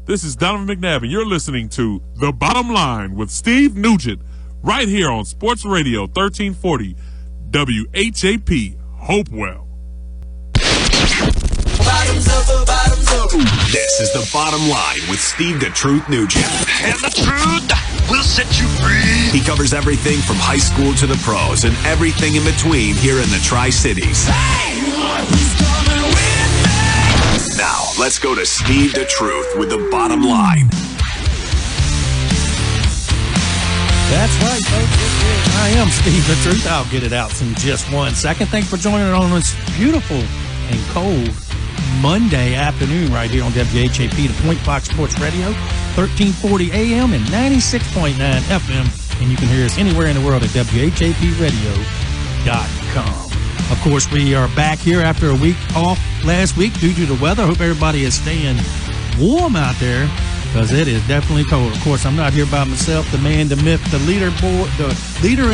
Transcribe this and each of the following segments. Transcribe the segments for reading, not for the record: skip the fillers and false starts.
This is Donovan McNabb, and you're listening to The Bottom Line with Steve Nugent, right here on Sports Radio 1340, WHAP, Hopewell. Bottoms up, bottoms up. This is The Bottom Line with Steve the Truth Nugent. And the truth will set you free. He covers everything from high school to the pros and everything in between here in the Tri-Cities. Hey, who's coming with me? Now, let's go to Steve the Truth with The Bottom Line. That's right, folks. I am Steve the Truth. I'll get it out in just 1 second. Thanks for joining us on this beautiful and cold Monday afternoon right here on WHAP, the Point Fox Sports Radio, 1340 AM and 96.9 FM. And you can hear us anywhere in the world at WHAPradio.com. Of course, we are back here after a week off last week due to the weather. I hope everybody is staying warm out there because it is definitely cold. Of course, I'm not here by myself. The man, the myth, the leader in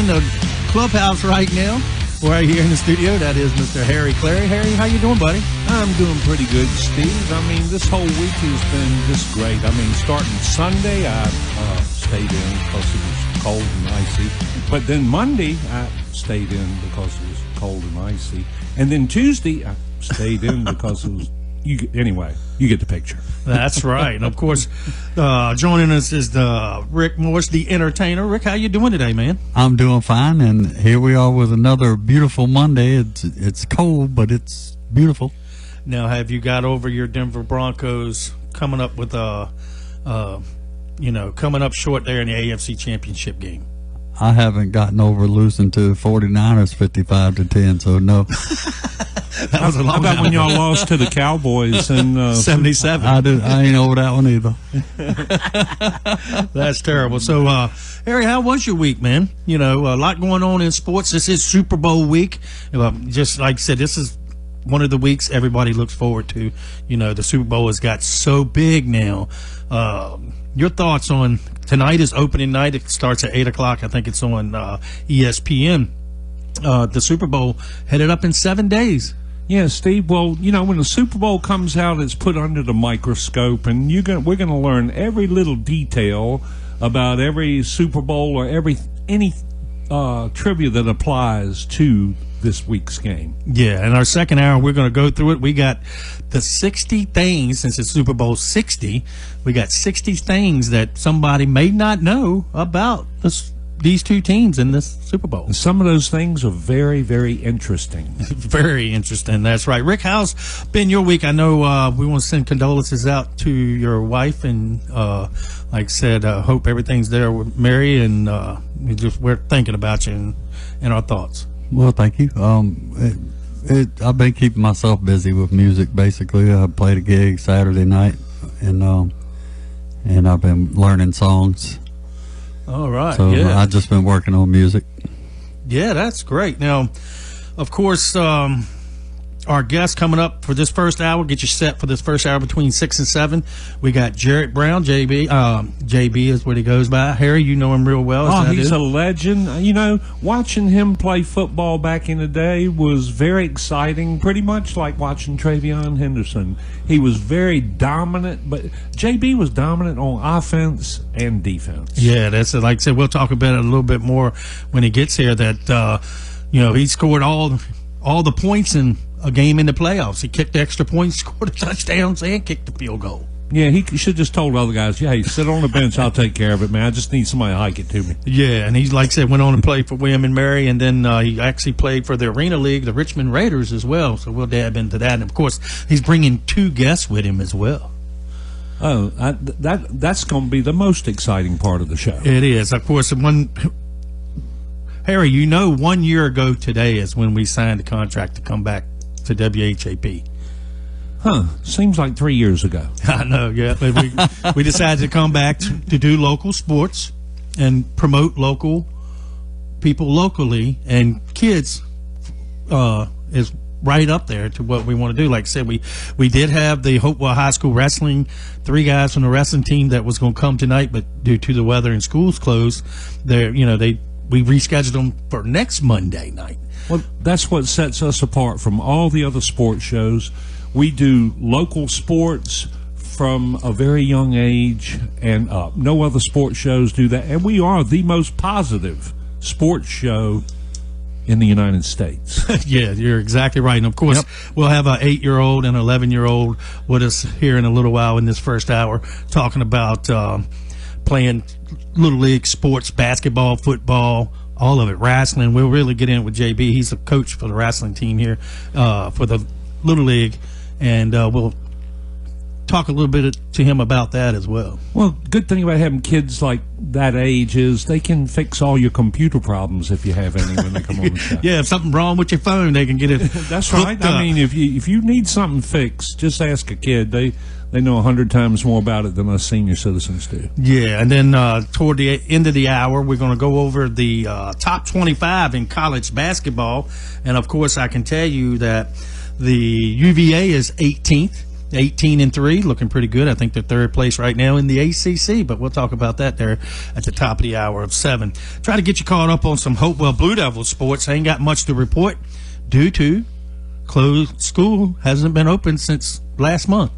the clubhouse right now. Right here in the studio, that is Mr. Harry Clary. Harry, how you doing, buddy? I'm doing pretty good, Steve. I mean, this whole week has been just great. I mean, starting Sunday, I stayed in because it was cold and icy. But then Monday, I stayed in because it was cold and icy. And then Tuesday, I stayed in because it was... Anyway, you get the picture. That's right. And, of course, joining us is Rick Morris, the entertainer. Rick, how you doing today, man? I'm doing fine, and here we are with another beautiful Monday. It's cold, but it's beautiful. Now, have you got over your Denver Broncos coming up with coming up short there in the AFC Championship game? I haven't gotten over losing to 49ers 55-10, so no. That was a long How about time when y'all ago. lost to the Cowboys in 77? I ain't over that one either. That's terrible. So, Harry, how was your week, man? You know, a lot going on in sports. This is Super Bowl week. Just like I said, this is one of the weeks everybody looks forward to. You know, the Super Bowl has got so big now. Your thoughts on tonight is opening night. It starts at 8 o'clock. I think it's on ESPN. The Super Bowl headed up in 7 days. Yeah, Steve. Well, you know, when the Super Bowl comes out, it's put under the microscope, and we're going to learn every little detail about every Super Bowl or any trivia that applies to this week's game. Yeah, in our second hour, we're going to go through it. We got the 60 things, since it's Super Bowl 60, we got 60 things that somebody may not know about these two teams in this Super Bowl. And some of those things are very, very interesting. Very interesting. That's right. Rick, how's been your week? I know we want to send condolences out to your wife, and like I said, hope everything's there with Mary, and we're thinking about you and our thoughts. Well, thank you. I've been keeping myself busy with music, basically. I played a gig Saturday night, and I've been learning songs. All right. So yeah. I've just been working on music. Yeah, that's great. Now, of course, our guest coming up for this first hour, get you set for this first hour between 6 and 7. We got Jerrett Brown, JB. JB is what he goes by. Harry, you know him real well. Oh, he's a legend. You know, watching him play football back in the day was very exciting, pretty much like watching Travion Henderson. He was very dominant, but JB was dominant on offense and defense. Yeah, that's it. Like I said, we'll talk about it a little bit more when he gets here, that, he scored all the points in a game in the playoffs. He kicked extra points, scored a touchdown, and kicked the field goal. Yeah, he should just told other guys, hey, sit on the bench, I'll take care of it, man. I just need somebody to hike it to me. Yeah, and he's, like I said, went on to play for William and Mary, and then he actually played for the Arena League, the Richmond Raiders as well, so we'll dab into that. And, of course, he's bringing 2 guests with him as well. Oh, that's going to be the most exciting part of the show. It is. Of course, Harry, 1 year ago today is when we signed the contract to come back to WHAP. Huh. Seems like 3 years ago. I know, yeah. But we decided to come back to do local sports and promote local people locally, and kids is right up there to what we want to do. Like I said, we did have the Hopewell High School wrestling, 3 guys from the wrestling team that was going to come tonight, but due to the weather and schools closed, we rescheduled them for next Monday night. Well, that's what sets us apart from all the other sports shows. We do local sports from a very young age and up. No other sports shows do that. And we are the most positive sports show in the United States. Yeah, you're exactly right. And, of course, we'll have an 8-year-old and an 11-year-old with us here in a little while in this first hour talking about playing Little League sports, basketball, football, all of it, wrestling. We'll really get in with JB. He's a coach for the wrestling team here for the Little League, and we'll talk a little bit to him about that as well. Well, good thing about having kids like that age is they can fix all your computer problems if you have any when they come on the show. Yeah, if something's wrong with your phone, they can get it. That's right. I mean, if you need something fixed, just ask a kid. They know 100 times more about it than us senior citizens do. Yeah, and then toward the end of the hour, we're going to go over the top 25 in college basketball. And, of course, I can tell you that the UVA is 18th. 18-3, looking pretty good. I think they're third place right now in the ACC, but we'll talk about that there at the top of the hour of 7. Try to get you caught up on some Hopewell Blue Devils sports. I ain't got much to report due to closed school hasn't been open since last month.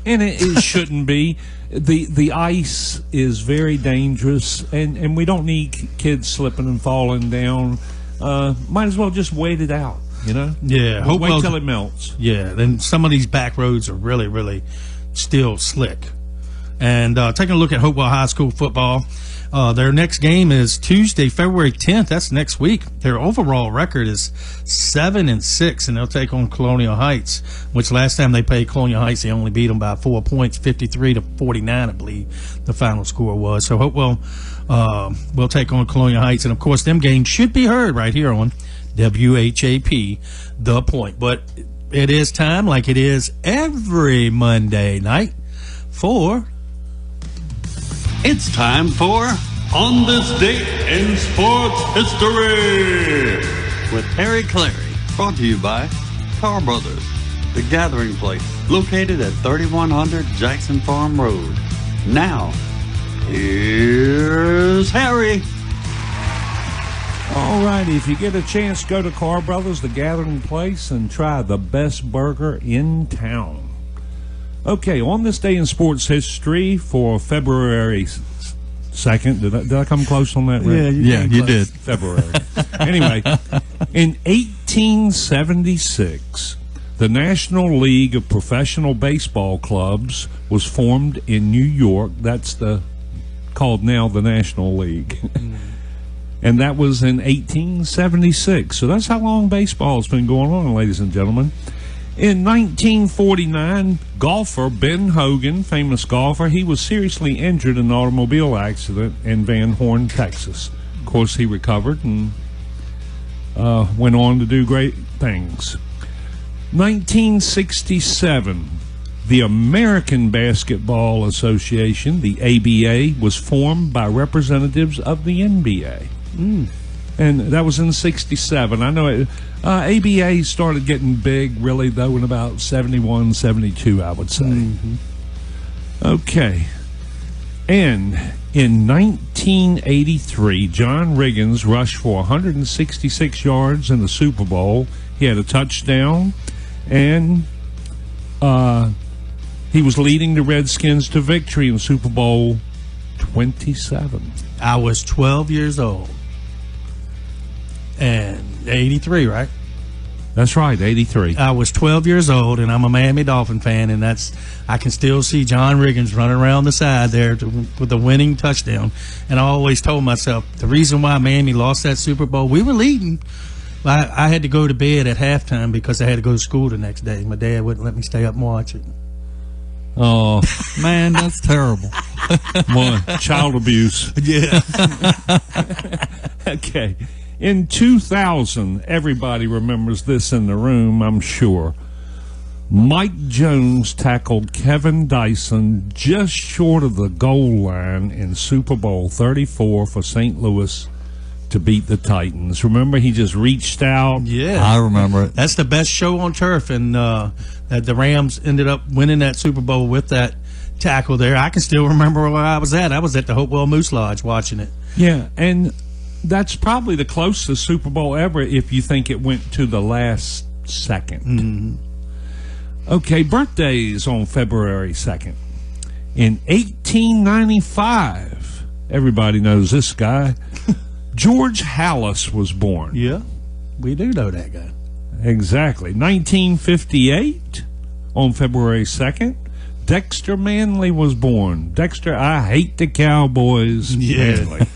And it shouldn't be. The ice is very dangerous, and we don't need kids slipping and falling down. Might as well just wait it out. You know? Yeah. Wait till it melts. Yeah. Then some of these back roads are really, really still slick. And taking a look at Hopewell High School football, their next game is Tuesday, February 10th. That's next week. Their overall record is 7-6, and they'll take on Colonial Heights, which last time they played Colonial Heights, they only beat them by 4 points, 53-49, I believe the final score was. So Hopewell will take on Colonial Heights, and of course, them games should be heard right here on WHAP, The Point. But it is time, like it is every Monday night, for... It's time for On This Date in Sports History with Harry Clary. Brought to you by Car Brothers, the gathering place located at 3100 Jackson Farm Road. Now, here's Harry. All right, if you get a chance, go to Car Brothers, the gathering place, and try the best burger in town. Okay, on this day in sports history for February 2nd, did I come close on that? Right? Yeah, you did. February. Anyway, in 1876, the National League of Professional Baseball Clubs was formed in New York. That's called now the National League. And that was in 1876. So that's how long baseball's been going on, ladies and gentlemen. In 1949, golfer Ben Hogan, famous golfer, he was seriously injured in an automobile accident in Van Horn, Texas. Of course, he recovered and went on to do great things. 1967, the American Basketball Association, the ABA, was formed by representatives of the NBA. And that was in 67. I know it, ABA started getting big, really, though, in about 71, 72, I would say. Mm-hmm. Okay. And in 1983, John Riggins rushed for 166 yards in the Super Bowl. He had a touchdown, and he was leading the Redskins to victory in Super Bowl 27. I was 12 years old. And 83, right? That's right, 83. I was 12 years old, and I'm a Miami Dolphin fan, and I can still see John Riggins running around the side there with the winning touchdown. And I always told myself, the reason why Miami lost that Super Bowl, we were leading. I had to go to bed at halftime because I had to go to school the next day. My dad wouldn't let me stay up and watch it. Oh, Man, that's terrible. boy, child abuse. Yeah. Okay. In 2000, everybody remembers this in the room, I'm sure. Mike Jones tackled Kevin Dyson just short of the goal line in Super Bowl 34 for St. Louis to beat the Titans. Remember, he just reached out. Yeah. I remember it. That's the best show on turf, and that the Rams ended up winning that Super Bowl with that tackle there. I can still remember where I was at. I was at the Hopewell Moose Lodge watching it. Yeah, and that's probably the closest Super Bowl ever if you think it went to the last second. Okay, birthdays on February 2nd. In 1895, everybody knows this guy, George Hallis was born. Yeah, we do know that guy. Exactly. 1958, on February 2nd, Dexter Manley was born. Dexter, I hate the Cowboys. Yeah. Manley.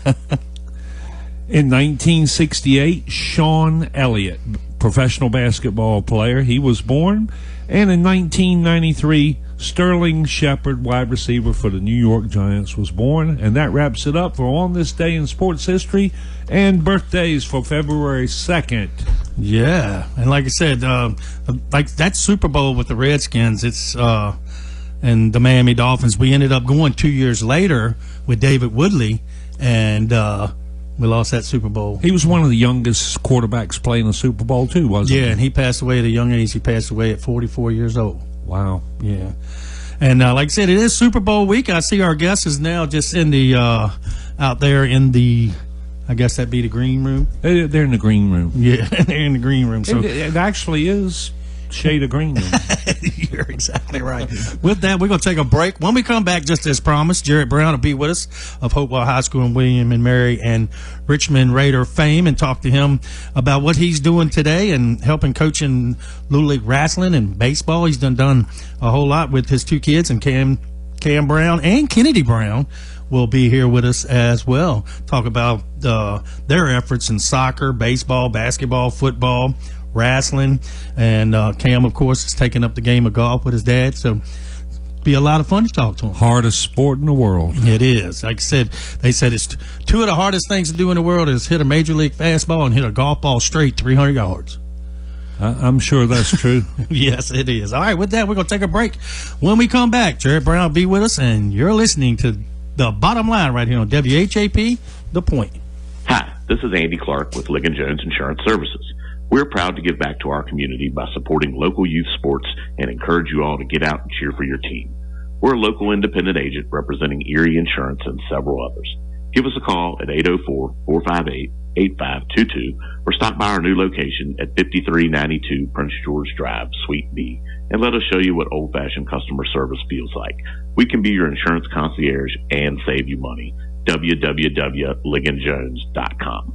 In 1968, Sean Elliott, professional basketball player, he was born. And in 1993, Sterling Shepard, wide receiver for the New York Giants, was born. And that wraps it up for On This Day in Sports History and birthdays for February 2nd. Yeah, and like I said, like that Super Bowl with the Redskins, it's and the Miami Dolphins. We ended up going 2 years later with David Woodley, and we lost that Super Bowl. He was one of the youngest quarterbacks playing the Super Bowl too, wasn't he? Yeah, and he passed away at a young age. He passed away at 44 years old. Wow. Yeah, and like I said, it is Super Bowl week. I see our guest is now just in the out there in the. I guess that'd be the green room. They're in the green room. Yeah, they're in the green room. So it actually is shade of green room. You're exactly right. With that, we're going to take a break. When we come back, just as promised, Jerrett Brown will be with us of Hopewell High School in William and Mary and Richmond Raider fame, and talk to him about what he's doing today and helping coaching Little League wrestling and baseball. He's done a whole lot with his two kids, and Cam Brown and Kennedy Brown will be here with us as well. Talk about their efforts in soccer, baseball, basketball, football, wrestling, and Cam, of course, is taking up the game of golf with his dad. So be a lot of fun to talk to him. Hardest sport in the world. It is. Like I said, they said it's two of the hardest things to do in the world is hit a major league fastball and hit a golf ball straight 300 yards. I'm sure that's true. Yes, it is. All right, with that, we're going to take a break. When we come back, Jerrett Brown will be with us, and you're listening to The Bottom Line right here on WHAP, The Point. Hi, this is Andy Clark with Ligon Jones Insurance Services. We're proud to give back to our community by supporting local youth sports and encourage you all to get out and cheer for your team. We're a local independent agent representing Erie Insurance and several others. Give us a call at 804-458-8522 or stop by our new location at 5392 Prince George Drive, Suite B, and let us show you what old-fashioned customer service feels like. We can be your insurance concierge and save you money. www.ligonjones.com.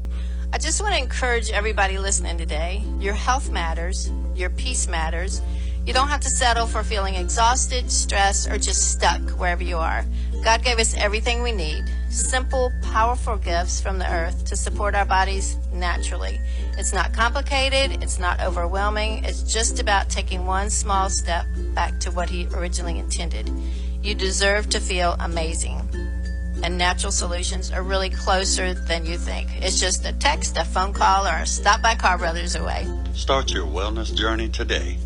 I just want to encourage everybody listening today. Your health matters. Your peace matters. You don't have to settle for feeling exhausted, stressed, or just stuck wherever you are. God gave us everything we need. Simple, powerful gifts from the earth to support our bodies naturally. It's not complicated. It's not overwhelming. It's just about taking one small step back to what He originally intended. You deserve to feel amazing. And natural solutions are really closer than you think. It's just a text, a phone call, or a stop by Carr Brothers away. Start your wellness journey today.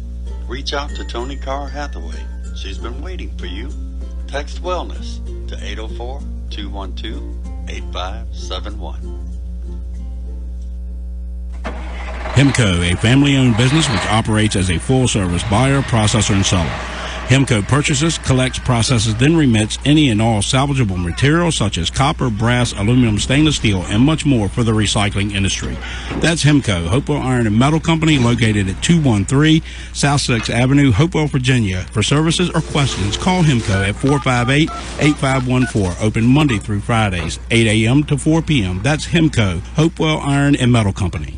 Reach out to Tony Carr Hathaway. She's been waiting for you. Text wellness to 804-212-8571. Hemco, a family-owned business which operates as a full-service buyer, processor, and seller. Hemco purchases, collects, processes, then remits any and all salvageable materials such as copper, brass, aluminum, stainless steel, and much more for the recycling industry. That's Hemco, Hopewell Iron and Metal Company, located at 213 South 6th Avenue, Hopewell, Virginia. For services or questions, call Hemco at 458-8514. Open Monday through Fridays, 8 a.m. to 4 p.m. That's Hemco, Hopewell Iron and Metal Company.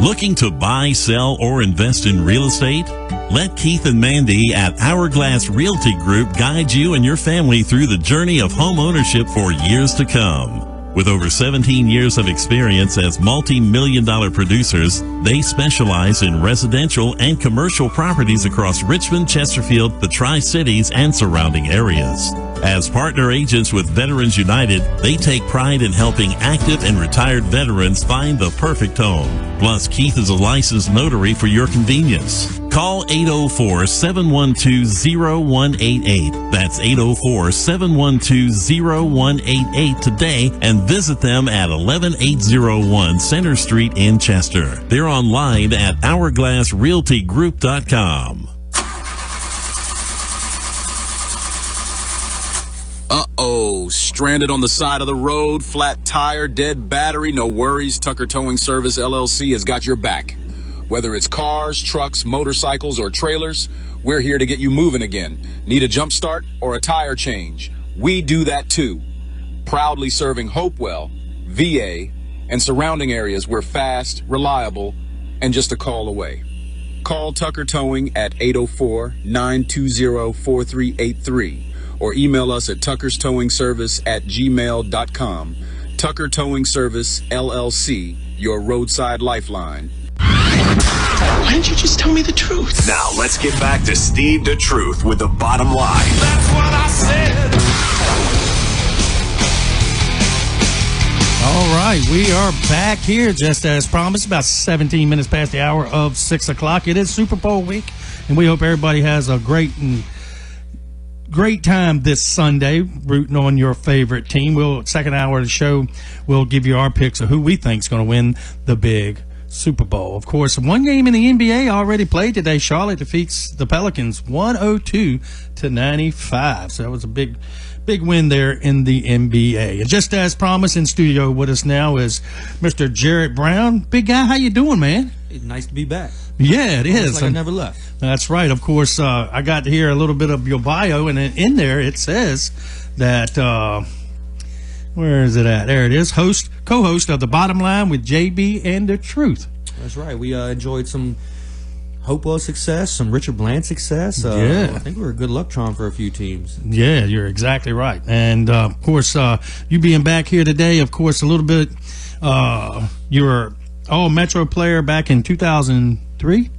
Looking to buy, sell, or invest in real estate? Let Keith and Mandy at Hourglass Realty Group guide you and your family through the journey of home ownership for years to come. With over 17 years of experience as multi-million-dollar producers, they specialize in residential and commercial properties across Richmond, Chesterfield, the Tri-Cities, and surrounding areas. As partner agents with Veterans United, they take pride in helping active and retired veterans find the perfect home. Plus, Keith is a licensed notary for your convenience. Call 804-712-0188. That's 804-712-0188 today and visit them at 11801 Center Street in Chester. They're online at hourglassrealtygroup.com. Uh-oh, stranded on the side of the road, flat tire, dead battery, no worries. Tucker Towing Service LLC has got your back. Whether it's cars, trucks, motorcycles, or trailers, we're here to get you moving again. Need a jump start or a tire change? We do that too. Proudly serving Hopewell, VA, and surrounding areas. We're fast, reliable, and just a call away. Call Tucker Towing at 804-920-4383 or email us at tuckerstowingservice@gmail.com. Tucker Towing Service, LLC, your roadside lifeline. Why didn't you just tell me the truth? Now, let's get back to Steve the Truth with the bottom line. That's what I said. All right, we are back here just as promised, about 17 minutes past the hour of 6 o'clock. It is Super Bowl week, and we hope everybody has a great time this Sunday rooting on your favorite team. Second hour of the show, we'll give you our picks of who we think is going to win the big Super Bowl. Of course, one game in the NBA already played today. Charlotte defeats the Pelicans 102-95. So that was a big win there in the NBA. And just as promised, in studio with us now is Mr. Jerrett Brown. Big guy, how you doing, man? It's nice to be back. Yeah, it is. Like I never left. That's right. Of course, I got to hear a little bit of your bio, and in there it says that, where is it at? There it is. Co-host of The Bottom Line with JB and The Truth. That's right. We enjoyed some Hopewell success, some Richard Bland success. Yeah. I think we were a good luck charm for a few teams. Yeah, you're exactly right. And, of course, you being back here today, of course, a little bit, you were all-Metro player back in 2003?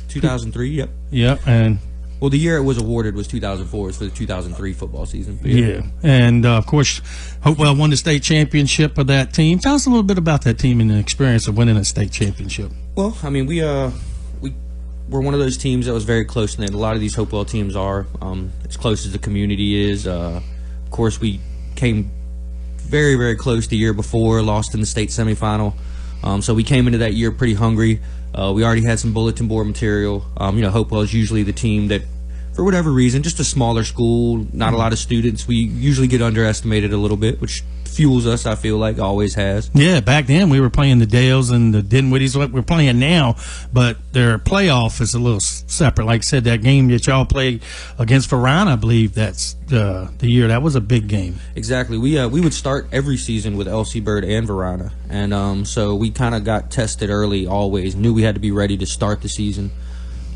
2003, yep. Yep, and... Well, the year it was awarded was 2004. It's for the 2003 football season. Yeah. And, of course, Hopewell won the state championship for that team. Tell us a little bit about that team and the experience of winning a state championship. Well, I mean, we're one of those teams that was very close to them. A lot of these Hopewell teams are as close as the community is. Of course, we came very, very close the year before, lost in the state semifinal. So we came into that year pretty hungry. We already had some bulletin board material. Hopewell is usually the team that, for whatever reason, just a smaller school, not a lot of students. We usually get underestimated a little bit, which fuels us, I feel like, always has. Yeah, back then we were playing the Dales and the Dinwitties, what we're playing now, but their playoff is a little separate. Like I said, that game that y'all played against Varina, I believe that's the year. That was a big game. Exactly. We would start every season with LC Bird and Varina, and so we kind of got tested early always, knew we had to be ready to start the season.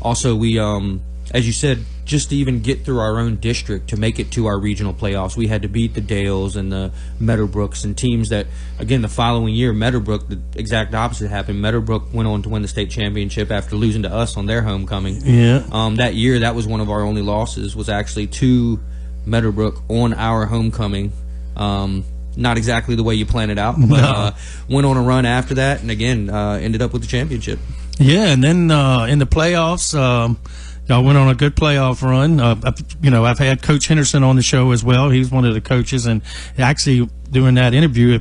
Also, we, as you said, just to even get through our own district to make it to our regional playoffs, we had to beat the Dales and the Meadowbrooks and teams that, again, the following year, Meadowbrook, the exact opposite happened. Meadowbrook went on to win the state championship after losing to us on their homecoming. Yeah. That year, that was one of our only losses, was actually to Meadowbrook on our homecoming. Not exactly the way you plan it out, but went on a run after that, and again, ended up with the championship. Yeah, and then in the playoffs, y'all went on a good playoff run. I've had Coach Henderson on the show as well. He's one of the coaches, and actually during that interview,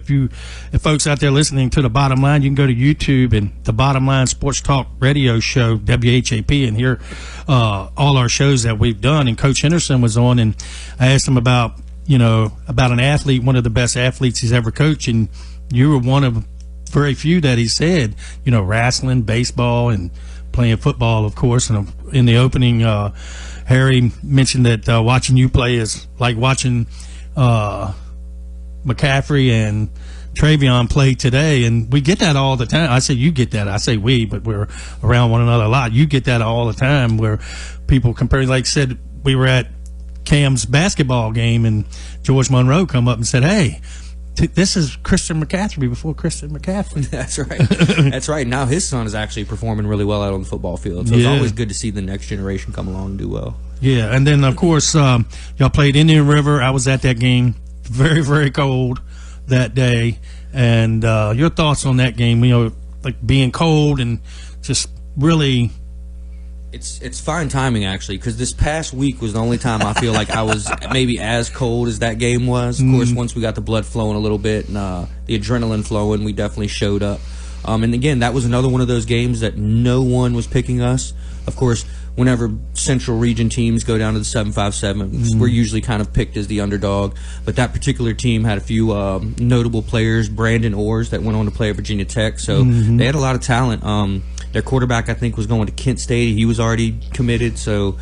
if folks out there listening to The Bottom Line, you can go to YouTube and The Bottom Line Sports Talk Radio Show, WHAP, and hear all our shows that we've done. And Coach Henderson was on, and I asked him about an athlete, one of the best athletes he's ever coached, and you were one of very few that he said, wrestling, baseball, and playing football, of course. And in the opening, Harry mentioned that watching you play is like watching McCaffrey and Travion play today, and we get that all the time. I say you get that. I say we, but we're around one another a lot. You get that all the time where people compare, like I said, we were at Cam's basketball game, and George Monroe come up and said, hey, this is Christian McCaffrey before Christian McCaffrey. That's right. That's right. Now his son is actually performing really well out on the football field. So it's always good to see the next generation come along and do well. Yeah, and then, of course, y'all played Indian River. I was at that game. Very, very cold that day. And your thoughts on that game, like being cold and just really... It's fine timing, actually, because this past week was the only time I feel like I was maybe as cold as that game was. Of course, once we got the blood flowing a little bit and the adrenaline flowing, we definitely showed up. And again, that was another one of those games that no one was picking us. Of course, whenever Central Region teams go down to the 757, we're usually kind of picked as the underdog. But that particular team had a few notable players, Brandon Orrs, that went on to play at Virginia Tech. So they had a lot of talent. Their quarterback, I think, was going to Kent State. He was already committed, so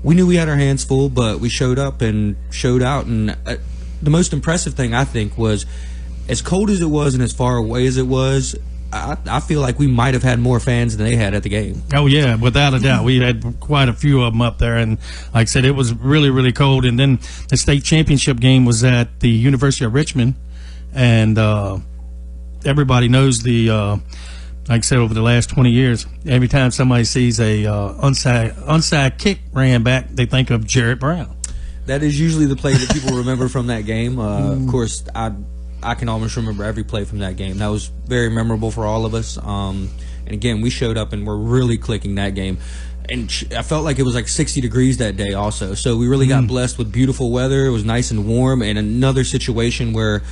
we knew we had our hands full, but we showed up and showed out. And the most impressive thing, I think, was as cold as it was and as far away as it was, I feel like we might have had more fans than they had at the game. Oh, yeah, without a doubt. We had quite a few of them up there, and like I said, it was really, really cold. And then the state championship game was at the University of Richmond, and everybody knows the like I said, over the last 20 years, every time somebody sees a onside kick ran back, they think of Jerrett Brown. That is usually the play that people remember from that game. Of course, I can almost remember every play from that game. That was very memorable for all of us. And again, we showed up and we're really clicking that game. And I felt like it was like 60 degrees that day also. So we really got blessed with beautiful weather. It was nice and warm. And another situation where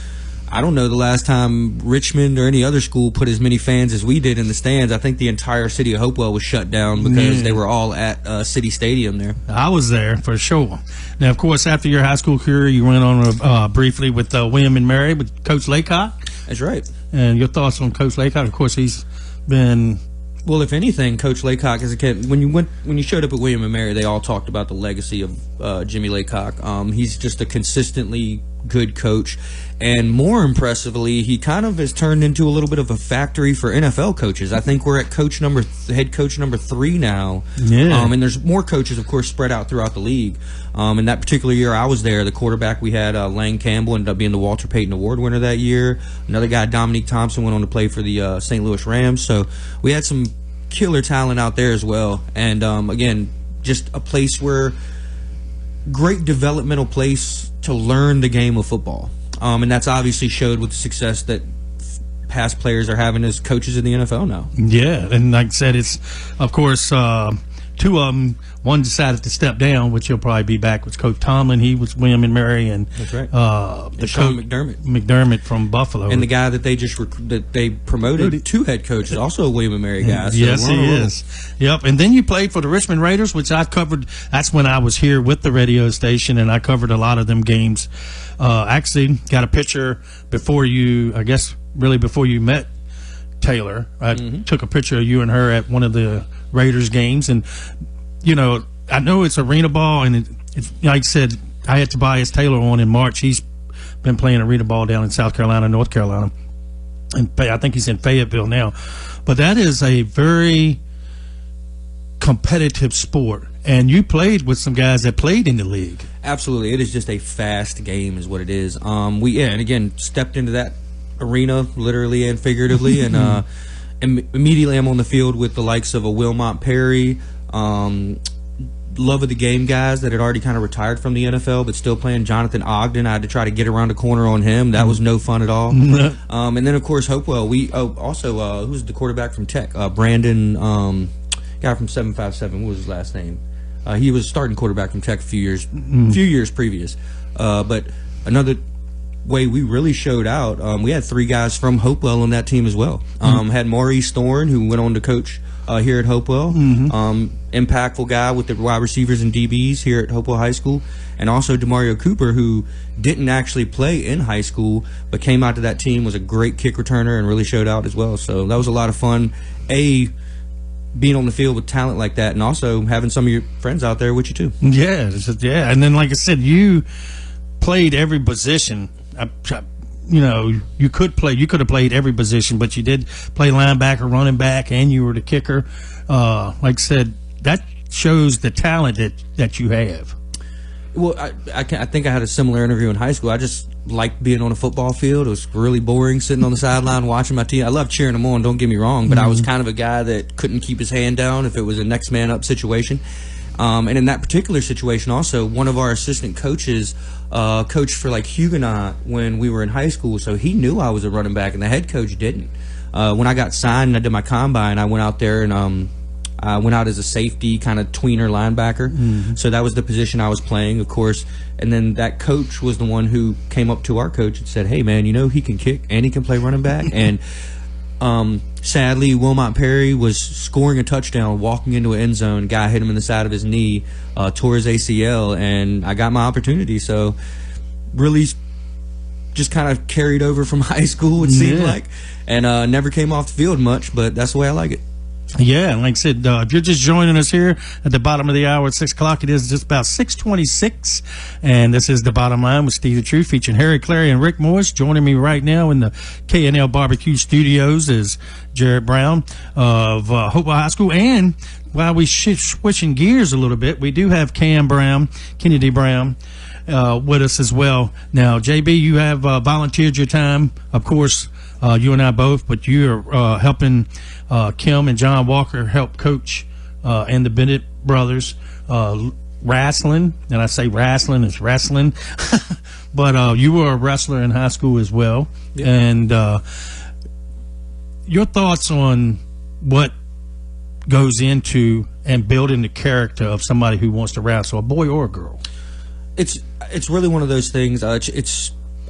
I don't know the last time Richmond or any other school put as many fans as we did in the stands. I think the entire city of Hopewell was shut down because they were all at City Stadium there. I was there for sure. Now, of course, after your high school career, you went on briefly with William and Mary with Coach Laycock. That's right. And your thoughts on Coach Laycock? Of course, he's been... Well, if anything, Coach Laycock, as a kid, when you showed up at William and Mary, they all talked about the legacy of Jimmy Laycock. He's just a consistently good coach, and more impressively, he kind of has turned into a little bit of a factory for NFL coaches. I think we're at head coach number 3 now. Yeah. And there's more coaches, of course, spread out throughout the league. In that particular year I was there, the quarterback we had, Lang Campbell, ended up being the Walter Payton Award winner that year. Another guy, Dominique Thompson, went on to play for the St. Louis Rams. So we had some killer talent out there as well. And again, just a place where great developmental place to learn the game of football. And that's obviously showed with the success that past players are having as coaches in the NFL now. Yeah, and like I said, it's, of course, 2 of them. One decided to step down, which he'll probably be back with Coach Tomlin. He was William and Mary, and that's right. The Sean coach McDermott from Buffalo, and the guy that they just that they promoted to head coach is also a William and Mary guy. So yes, he is. Yep. And then you played for the Richmond Raiders, which I covered. That's when I was here with the radio station, and I covered a lot of them games. Actually, got a picture before you, I guess, really before you met Taylor. I took a picture of you and her at one of the Raiders games, and you know, I know it's arena ball, and it's like I said, I had Tobias Taylor on in March. He's been playing arena ball down in South Carolina, North Carolina, and I think he's in Fayetteville now. But that is a very competitive sport, and you played with some guys that played in the league. Absolutely, it is just a fast game, is what it is. And again, stepped into that arena literally and figuratively, and immediately I'm on the field with the likes of a Wilmot Perry, love of the game guys that had already kind of retired from the NFL but still playing. Jonathan Ogden, I had to try to get around the corner on him. That was no fun at all. And then of course Hopewell. Who's the quarterback from Tech? Brandon, guy from 757. What was his last name? He was starting quarterback from Tech a few years previous. But another way we really showed out, we had 3 guys from Hopewell on that team as well. Had Maurice Thorne, who went on to coach here at Hopewell. Impactful guy with the wide receivers and DBs here at Hopewell High School. And also DeMario Cooper, who didn't actually play in high school but came out to that team, was a great kick returner and really showed out as well. So that was a lot of fun, being on the field with talent like that, and also having some of your friends out there with you too. Yeah. And then like I said, you played every position. You know, you could have played every position, but you did play linebacker, running back, and you were the kicker. Like I said, that shows the talent that you have. Well, I think I had a similar interview in high school. I just liked being on a football field. It was really boring sitting on the sideline watching my team. I love cheering them on, don't get me wrong, but I was kind of a guy that couldn't keep his hand down if it was a next man up situation. And in that particular situation also, one of our assistant coaches coached for like Huguenot when we were in high school, so he knew I was a running back, and the head coach didn't. When I got signed and I did my combine, I went out there and I went out as a safety, kind of tweener linebacker. So that was the position I was playing, of course. And then that coach was the one who came up to our coach and said, "Hey, man, you know, he can kick and he can play running back." And sadly, Wilmot Perry was scoring a touchdown, walking into an end zone. Guy hit him in the side of his knee, tore his ACL, and I got my opportunity. So really just kind of carried over from high school, it seemed like, and never came off the field much, but that's the way I like it. Yeah, and like I said, if you're just joining us here at the bottom of the hour at 6 o'clock, it is just about 6:26, and this is The Bottom Line with Steve the Truth, featuring Harry Clary and Rick Morris. Joining me right now in the K&L Barbecue Studios is Jerrett Brown of Hopewell High School, and while we switching gears a little bit, we do have Kennedy Brown, with us as well. Now, JB, you have volunteered your time, of course, you and I both, but you're helping Kim and John Walker help coach and the Bennett brothers wrestling. And I say wrestling, it's wrestling. But you were a wrestler in high school as well. Yeah. And your thoughts on what goes into and building the character of somebody who wants to wrestle, a boy or a girl? It's really one of those things. I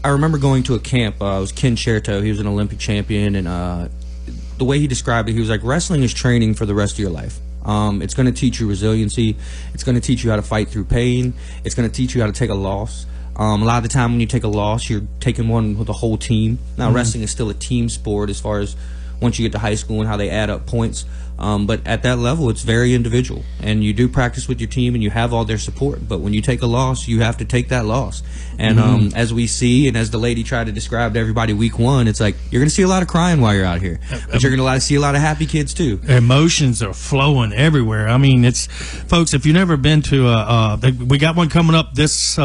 remember going to a camp. It was Ken Cherto. He was an Olympic champion, and the way he described it, he was like, wrestling is training for the rest of your life. It's going to teach you resiliency. It's going to teach you how to fight through pain. It's going to teach you how to take a loss. A lot of the time when you take a loss, you're taking one with the whole team. Now, wrestling is still a team sport as far as once you get to high school and how they add up points. But at that level, it's very individual. And you do practice with your team and you have all their support. But when you take a loss, you have to take that loss. And as we see, and as the lady tried to describe to everybody week one, it's like you're going to see a lot of crying while you're out here. But you're going to see a lot of happy kids too. Emotions are flowing everywhere. I mean, it's, folks, if you've never been to, we got one coming up this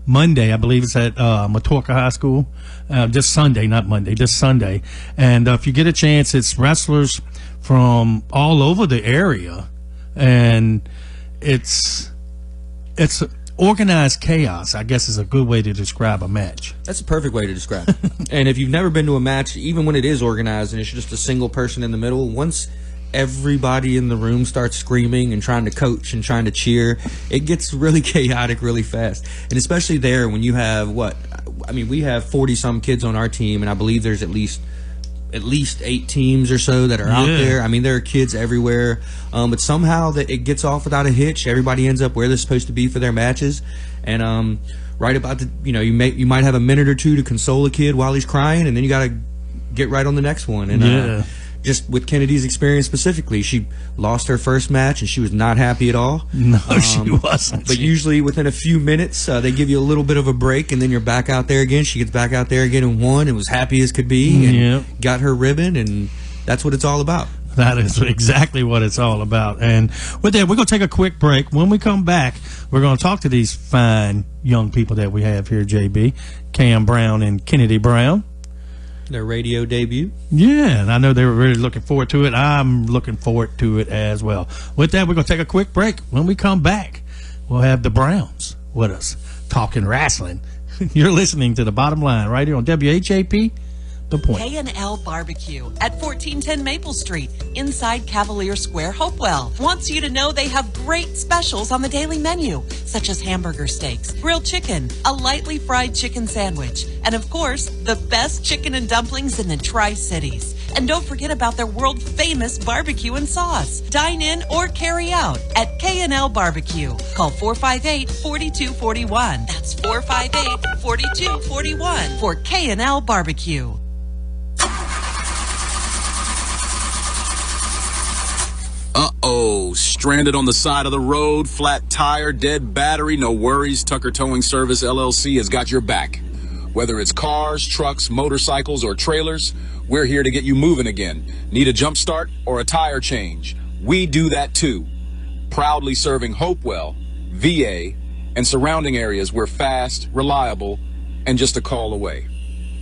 Monday, I believe it's at Matorka High School. This Sunday, not Monday, this Sunday. And if you get a chance, it's wrestlers from all over the area, and it's organized chaos, I guess, is a good way to describe a match. That's a perfect way to describe it. And if you've never been to a match, even when it is organized and it's just a single person in the middle, once everybody in the room starts screaming and trying to coach and trying to cheer, it gets really chaotic really fast. And especially there when you have we have 40-some kids on our team, and I believe there's at least 8 teams or so that are out there. I mean, there are kids everywhere. But somehow that it gets off without a hitch. Everybody ends up where they're supposed to be for their matches. And right about you might have a minute or two to console a kid while he's crying, and then you got to get right on the next one. And just with Kennedy's experience specifically, she lost her first match and she was not happy at all. No, she wasn't. But usually within a few minutes, they give you a little bit of a break, and then you're back out there again. She gets back out there again and won and was happy as could be and got her ribbon, and that's what it's all about. That is exactly what it's all about. And with that, we're going to take a quick break. When we come back, we're going to talk to these fine young people that we have here, JB, Cam Brown and Kennedy Brown. Their radio debut. Yeah, and I know they were really looking forward to it. I'm looking forward to it as well. With that, we're going to take a quick break. When we come back, we'll have the Browns with us talking wrestling. You're listening to The Bottom Line right here on WHAP, The Point. K&L Barbecue at 1410 Maple Street, inside Cavalier Square, Hopewell. Wants you to know they have great specials on the daily menu, such as hamburger steaks, grilled chicken, a lightly fried chicken sandwich, and of course, the best chicken and dumplings in the Tri-Cities. And don't forget about their world-famous barbecue and sauce. Dine in or carry out at K&L Barbecue. Call 458-4241. That's 458-4241 for K&L Barbecue. Uh-oh, stranded on the side of the road, flat tire, dead battery, no worries. Tucker Towing Service, LLC has got your back. Whether it's cars, trucks, motorcycles, or trailers, we're here to get you moving again. Need a jump start or a tire change? We do that too. Proudly serving Hopewell, VA, and surrounding areas. We're fast, reliable, and just a call away.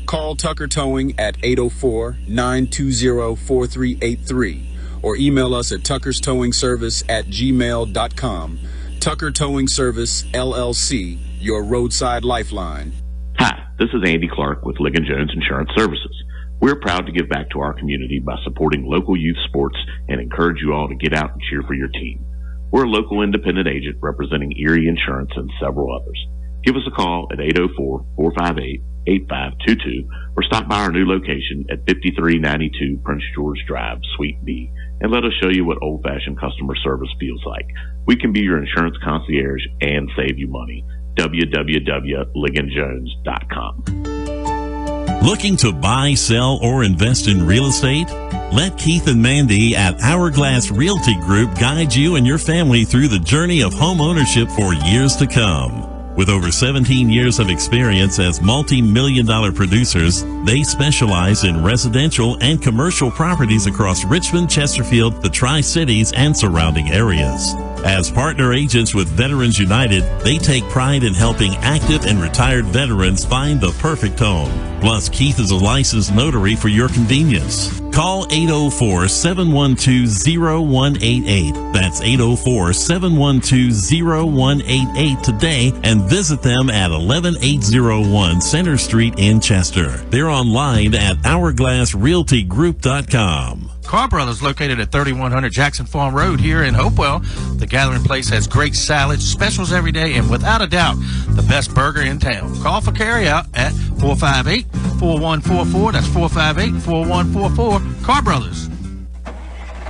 Call Tucker Towing at 804-920-4383 or email us at tuckerstowingservice@gmail.com. Tucker Towing Service, LLC, your roadside lifeline. Hi, this is Andy Clark with Ligon Jones Insurance Services. We're proud to give back to our community by supporting local youth sports and encourage you all to get out and cheer for your team. We're a local independent agent representing Erie Insurance and several others. Give us a call at 804-458-8522 or stop by our new location at 5392 Prince George Drive, Suite B, and let us show you what old-fashioned customer service feels like. We can be your insurance concierge and save you money. www.ligonjones.com. Looking to buy, sell, or invest in real estate? Let Keith and Mandy at Hourglass Realty Group guide you and your family through the journey of home ownership for years to come. With over 17 years of experience as multi-million-dollar producers, they specialize in residential and commercial properties across Richmond, Chesterfield, the Tri-Cities, and surrounding areas. As partner agents with Veterans United, they take pride in helping active and retired veterans find the perfect home. Plus, Keith is a licensed notary for your convenience. Call 804-712-0188. That's 804-712-0188 today and visit them at 11801 Center Street in Chester. They're online at hourglassrealtygroup.com. Carr Brothers, located at 3100 Jackson Farm Road here in Hopewell. The Gathering Place has great salads, specials every day, and without a doubt, the best burger in town. Call for carryout at 458-4144. That's 458-4144. Carr Brothers.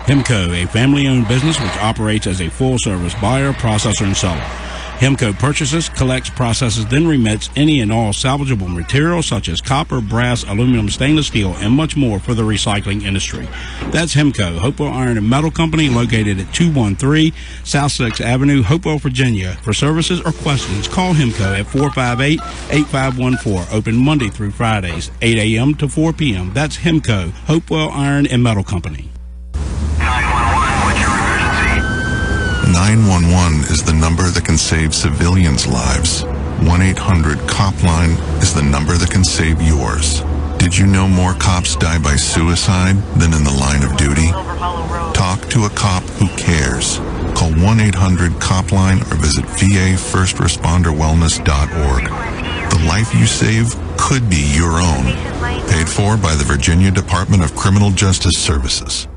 Hemco, a family-owned business which operates as a full-service buyer, processor, and seller. Hemco purchases, collects, processes, then remits any and all salvageable materials such as copper, brass, aluminum, stainless steel, and much more for the recycling industry. That's Hemco, Hopewell Iron and Metal Company, located at 213 South 6th Avenue, Hopewell, Virginia. For services or questions, call Hemco at 458-8514. Open Monday through Fridays, 8 a.m. to 4 p.m. That's Hemco, Hopewell Iron and Metal Company. 911 is the number that can save civilians' lives. 1-800-COP-LINE is the number that can save yours. Did you know more cops die by suicide than in the line of duty? Talk to a cop who cares. Call 1-800-COP-LINE or visit VAFirstResponderWellness.org. The life you save could be your own. Paid for by the Virginia Department of Criminal Justice Services.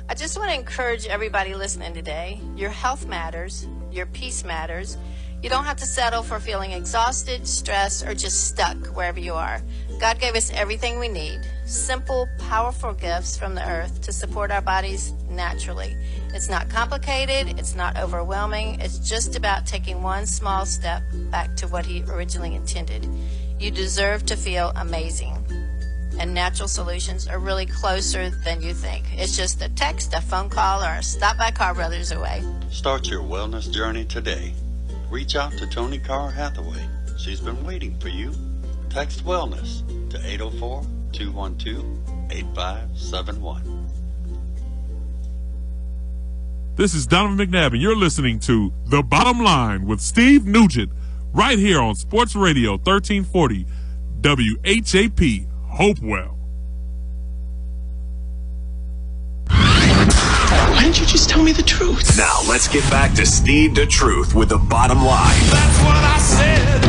I just want to encourage everybody listening today. Your health matters. Your peace matters. You don't have to settle for feeling exhausted, stressed, or just stuck wherever you are. God gave us everything we need. Simple, powerful gifts from the earth to support our bodies naturally. It's not complicated. It's not overwhelming. It's just about taking one small step back to what He originally intended. You deserve to feel amazing. And natural solutions are really closer than you think. It's just a text, a phone call, or a stop by Carr Brothers away. Start your wellness journey today. Reach out to Tony Carr Hathaway. She's been waiting for you. Text wellness to 804-212-8571. This is Donovan McNabb, and you're listening to The Bottom Line with Steve Nugent right here on Sports Radio 1340 WHAP Hopewell. Why didn't you just tell me the truth? Now, let's get back to Steve the Truth with the bottom line. That's what I said.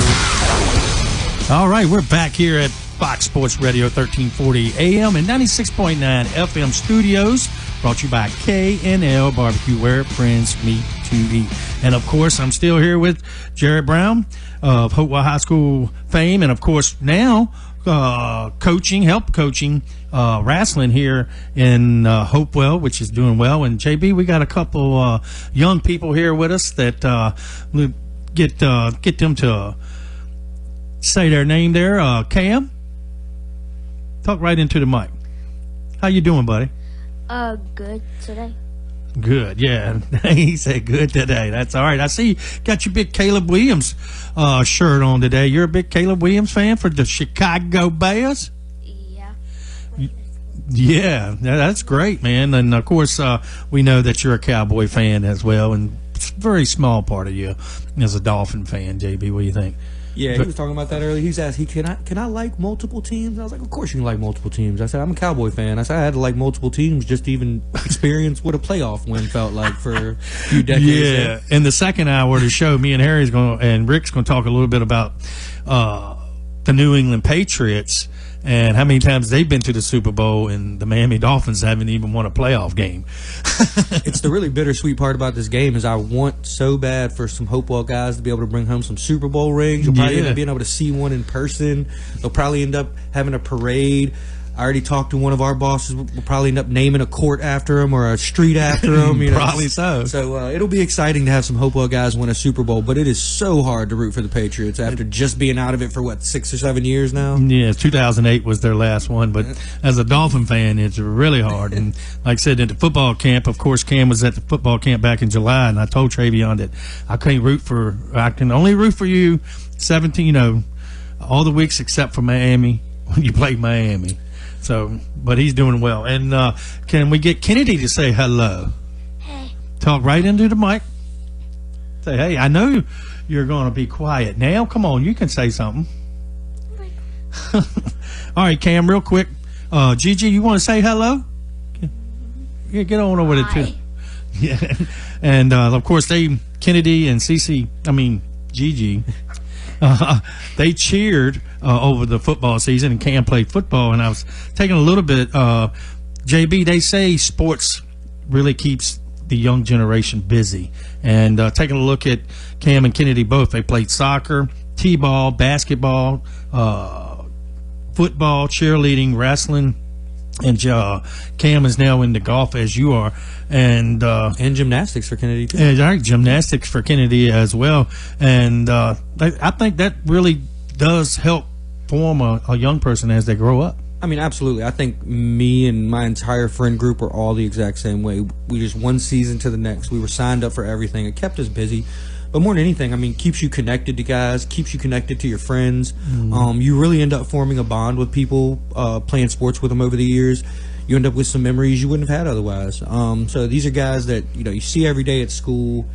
All right, we're back here at Fox Sports Radio 1340 AM and 96.9 FM studios. Brought to you by K&L Barbecue, where friends meet to eat. And, of course, I'm still here with Jerrett Brown of Hopewell High School fame. And, of course, now help coaching wrestling here in Hopewell, which is doing well. And JB, we got a couple young people here with us that get them to say their name there. Cam, talk right into the mic. How you doing, buddy? Good today. Good, yeah. He said good today. That's all right. I see you got your big Caleb Williams shirt on today. You're a big Caleb Williams fan for the Chicago Bears? Yeah. Yeah, that's great, man. And, of course, we know that you're a Cowboy fan as well, and it's a very small part of you as a Dolphin fan. JB, what do you think? Yeah, he was talking about that earlier. He's asked, can I like multiple teams? I was like, of course you can like multiple teams. I said, I'm a Cowboy fan. I said, I had to like multiple teams just to even experience what a playoff win felt like for a few decades. Yeah, in the second hour of the show, me and Harry's and Rick's going to talk a little bit about the New England Patriots and how many times they've been to the Super Bowl, and the Miami Dolphins haven't even won a playoff game. It's the really bittersweet part about this game is I want so bad for some Hopewell guys to be able to bring home some Super Bowl rings. You'll probably end up being able to see one in person. They'll probably end up having a parade. I already talked to one of our bosses. We'll probably end up naming a court after him or a street after him. You know? Probably so. So it'll be exciting to have some Hopewell guys win a Super Bowl, but it is so hard to root for the Patriots after just being out of it for, 6 or 7 years now? Yeah, 2008 was their last one, but as a Dolphin fan, it's really hard. And like I said, at the football camp, of course, Cam was at the football camp back in July, and I told Travion that I can only root for you 17, all the weeks except for Miami when you played Miami. So, but he's doing well. And can we get Kennedy to say hello? Hey. Talk right into the mic. Say, hey, I know you're going to be quiet now. Come on, you can say something. All right, Cam, real quick. Gigi, you want to say hello? Yeah, get on over there, too. Yeah. And, of course, Kennedy and Gigi, they cheered over the football season, and Cam played football. And I was taking a little bit, JB, they say sports really keeps the young generation busy. And taking a look at Cam and Kennedy both, they played soccer, t-ball, basketball, football, cheerleading, wrestling, and Cam is now into golf as you are, and gymnastics for Kennedy too. Yeah, gymnastics for Kennedy as well, and I think that really does help form a young person as they grow up. I mean, absolutely. I think me and my entire friend group are all the exact same way. We just one season to the next. We were signed up for everything. It kept us busy. But more than anything, I mean, keeps you connected to guys, keeps you connected to your friends. You really end up forming a bond with people, playing sports with them over the years. You end up with some memories you wouldn't have had otherwise. So these are guys that, you see every day at school.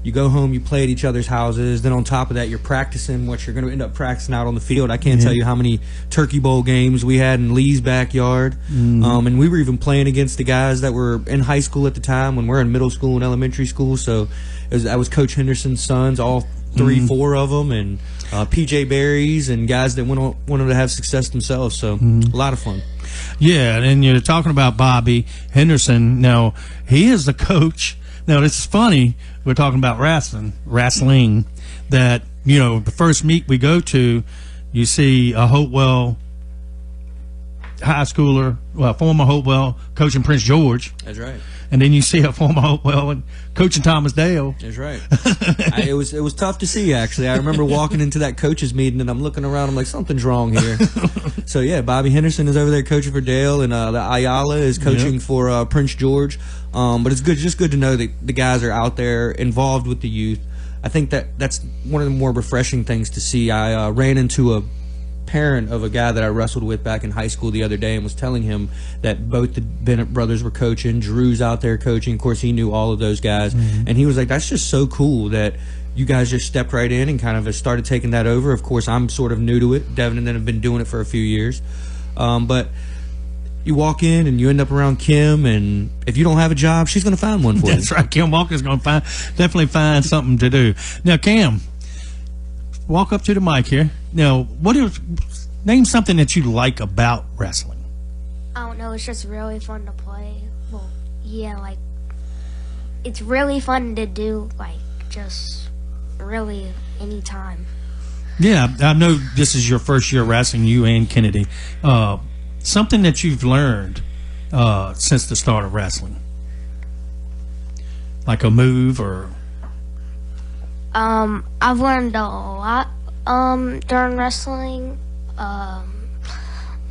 You go home, you play at each other's houses. Then on top of that, you're practicing what you're going to end up practicing out on the field. I can't tell you how many Turkey Bowl games we had in Lee's backyard. And we were even playing against the guys that were in high school at the time when we're in middle school and elementary school. So that was Coach Henderson's sons, all 4 of them, and P.J. Berries and guys that wanted to have success themselves. So a lot of fun. Yeah, and you're talking about Bobby Henderson. Now, he is the coach. Now, this is funny. We're talking about wrestling, that, the first meet we go to, you see a Hopewell high schooler, former Hopewell coaching Prince George. That's right. And then you see a former Hopewell and coaching Thomas Dale. That's right. It was tough to see, actually. I remember walking into that coaches meeting, and I'm looking around. I'm like, something's wrong here. So, yeah, Bobby Henderson is over there coaching for Dale, and the Ayala is coaching for Prince George. But it's just good to know that the guys are out there involved with the youth. I think that's one of the more refreshing things to see. I ran into a parent of a guy that I wrestled with back in high school the other day and was telling him that both the Bennett brothers were coaching. Drew's out there coaching. Of course, he knew all of those guys. And he was like, that's just so cool that you guys just stepped right in and kind of started taking that over. Of course, I'm sort of new to it. Devin and them have been doing it for a few years. But you walk in and you end up around Kim, and if you don't have a job, she's going to find one for you. That's right. Kim Walker's going to definitely find something to do. Now, Cam, walk up to the mic here. Now, name something that you like about wrestling. I don't know. It's just really fun to play. Well, yeah, it's really fun to do, just really anytime. Yeah, I know this is your first year wrestling, you and Kennedy. Something that you've learned since the start of wrestling, like a move or. I've learned a lot during wrestling.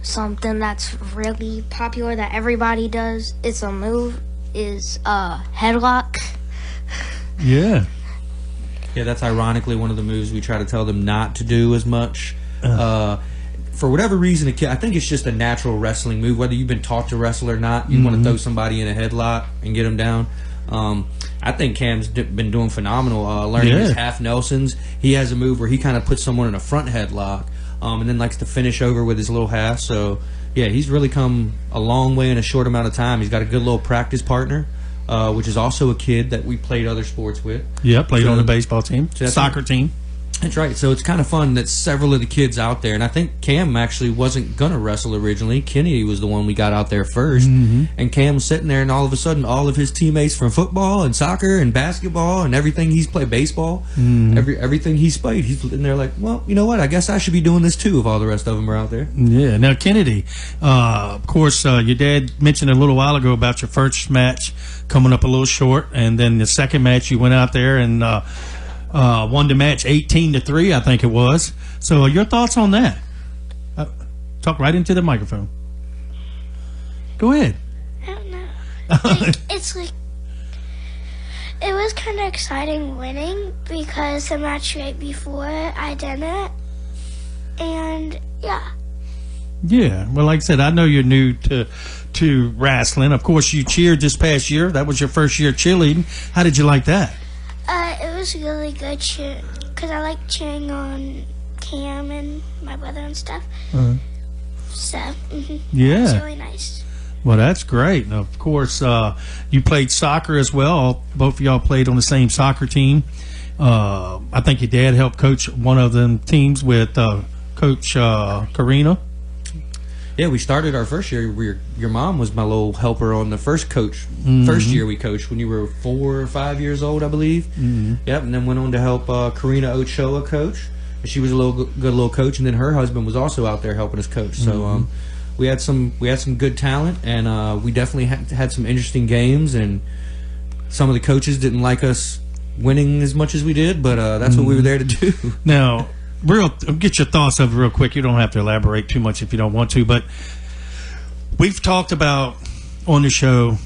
Something that's really popular that everybody does. It's a move. Is headlock. Yeah. Yeah, that's ironically one of the moves we try to tell them not to do as much. For whatever reason, I think it's just a natural wrestling move. Whether you've been taught to wrestle or not, you want to throw somebody in a headlock and get them down. I think Cam's been doing phenomenal, learning his half Nelsons. He has a move where he kind of puts someone in a front headlock and then likes to finish over with his little half. So, yeah, he's really come a long way in a short amount of time. He's got a good little practice partner, which is also a kid that we played other sports with. Yeah, played on the baseball team, so soccer team. That's right. So it's kind of fun that several of the kids out there, and I think Cam actually wasn't going to wrestle originally. Kennedy was the one we got out there first. And Cam's sitting there, and all of a sudden, all of his teammates from football and soccer and basketball and everything he's played, baseball, everything he's played, he's in there like, well, you know what? I guess I should be doing this too if all the rest of them are out there. Yeah. Now, Kennedy, of course, your dad mentioned a little while ago about your first match coming up a little short, and then the second match you went out there and won the match 18-3, I think it was. So your thoughts on that? Talk right into the microphone. Go ahead. I don't know. It's like, it was kind of exciting winning because the match right before I didn't. And yeah. Yeah. Well, like I said, I know you're new to wrestling. Of course, you cheered this past year. That was your first year cheerleading. How did you like that? It was really good because I like cheering on Cam and my brother and stuff. So, yeah, it's really nice. Well, that's great. And of course, you played soccer as well. Both of y'all played on the same soccer team. I think your dad helped coach one of them teams with Coach Karina. Yeah, we started our first year. Your mom was my little helper on the first year we coached when you were 4 or 5 years old, I believe. Yep, and then went on to help Karina Ochoa coach. She was a good little coach, and then her husband was also out there helping us coach. So we had some good talent, and we definitely had some interesting games. And some of the coaches didn't like us winning as much as we did, but that's what we were there to do. Now, get your thoughts of it real quick. You don't have to elaborate too much if you don't want to, but we've talked about on the show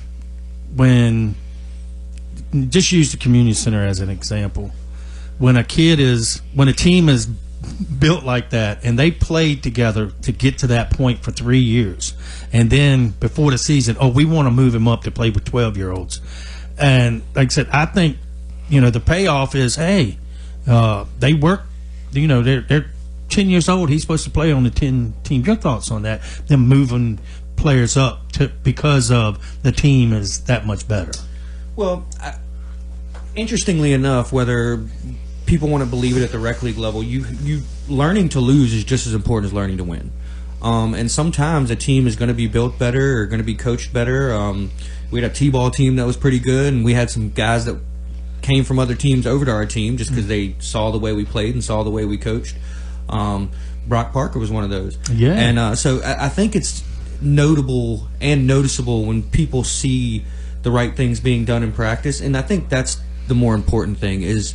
just use the community center as an example. When a team is built like that and they played together to get to that point for 3 years, and then before the season, we want to move him up to play with 12-year-olds. And like I said, I think, the payoff is, hey, they work. They're 10 years old. He's supposed to play on the 10 team. Your thoughts on that? Them moving players up because of the team is that much better. Well, interestingly enough, whether people want to believe it at the rec league level, you learning to lose is just as important as learning to win. And sometimes a team is going to be built better or going to be coached better. We had a t-ball team that was pretty good, and we had some guys that came from other teams over to our team just because they saw the way we played and saw the way we coached. Brock Parker was one of those. Yeah. And so I think it's notable and noticeable when people see the right things being done in practice. And I think that's the more important thing is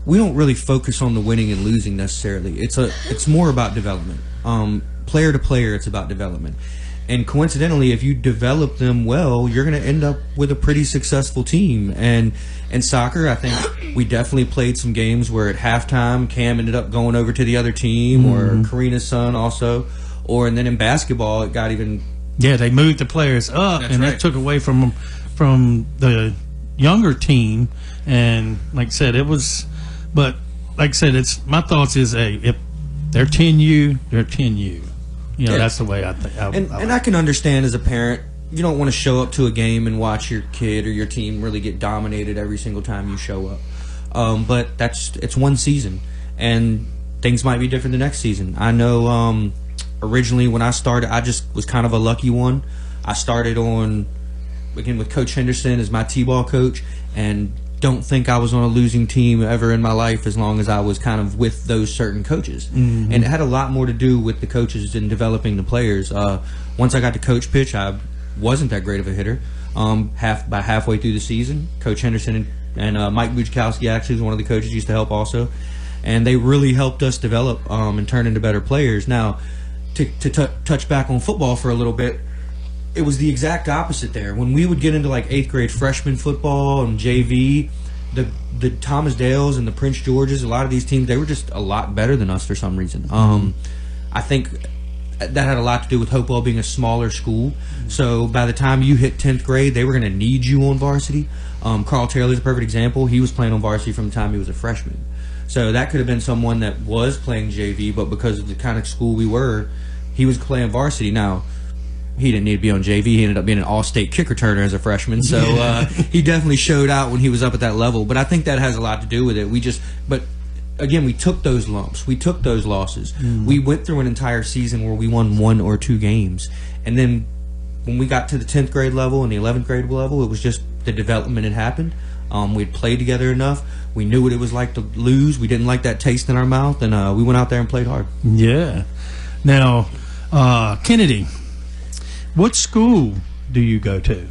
we don't really focus on the winning and losing necessarily. It's more about development. Player to player, it's about development. And coincidentally, if you develop them well, you're going to end up with a pretty successful team. And in soccer, I think we definitely played some games where at halftime, Cam ended up going over to the other team, or Karina's son also. And then in basketball, it got even... Yeah, they moved the players up, and that took away from the younger team. And like I said, but like I said, my thoughts is, if they're 10U, they're 10U. That's the way I think. And I can understand as a parent, you don't want to show up to a game and watch your kid or your team really get dominated every single time you show up. But it's one season, and things might be different the next season. I know originally when I started, I just was kind of a lucky one. I started with Coach Henderson as my t-ball coach, and don't think I was on a losing team ever in my life as long as I was kind of with those certain coaches. And it had a lot more to do with the coaches and developing the players. Once I got to coach pitch, I wasn't that great of a hitter. By halfway through the season, Coach Henderson and Mike Buchkowski actually was one of the coaches used to help also. And they really helped us develop and turn into better players. Now, to touch back on football for a little bit, it was the exact opposite there. When we would get into like 8th grade freshman football and JV, the Thomas Dales and the Prince Georges, a lot of these teams, they were just a lot better than us for some reason. I think that had a lot to do with Hopewell being a smaller school. So by the time you hit 10th grade, they were going to need you on varsity. Carl Taylor's a perfect example. He was playing on varsity from the time he was a freshman. So that could have been someone that was playing JV, but because of the kind of school we were, he was playing varsity. Now, he didn't need to be on JV. He ended up being an all-state kick returner as a freshman. So he definitely showed out when he was up at that level. But I think that has a lot to do with it. But again, we took those lumps. We took those losses. We went through an entire season where we won 1 or 2 games. And then when we got to the 10th grade level and the 11th grade level, it was just the development had happened. We'd played together enough. We knew what it was like to lose. We didn't like that taste in our mouth, and we went out there and played hard. Yeah. Now, Kennedy, what school do you go to?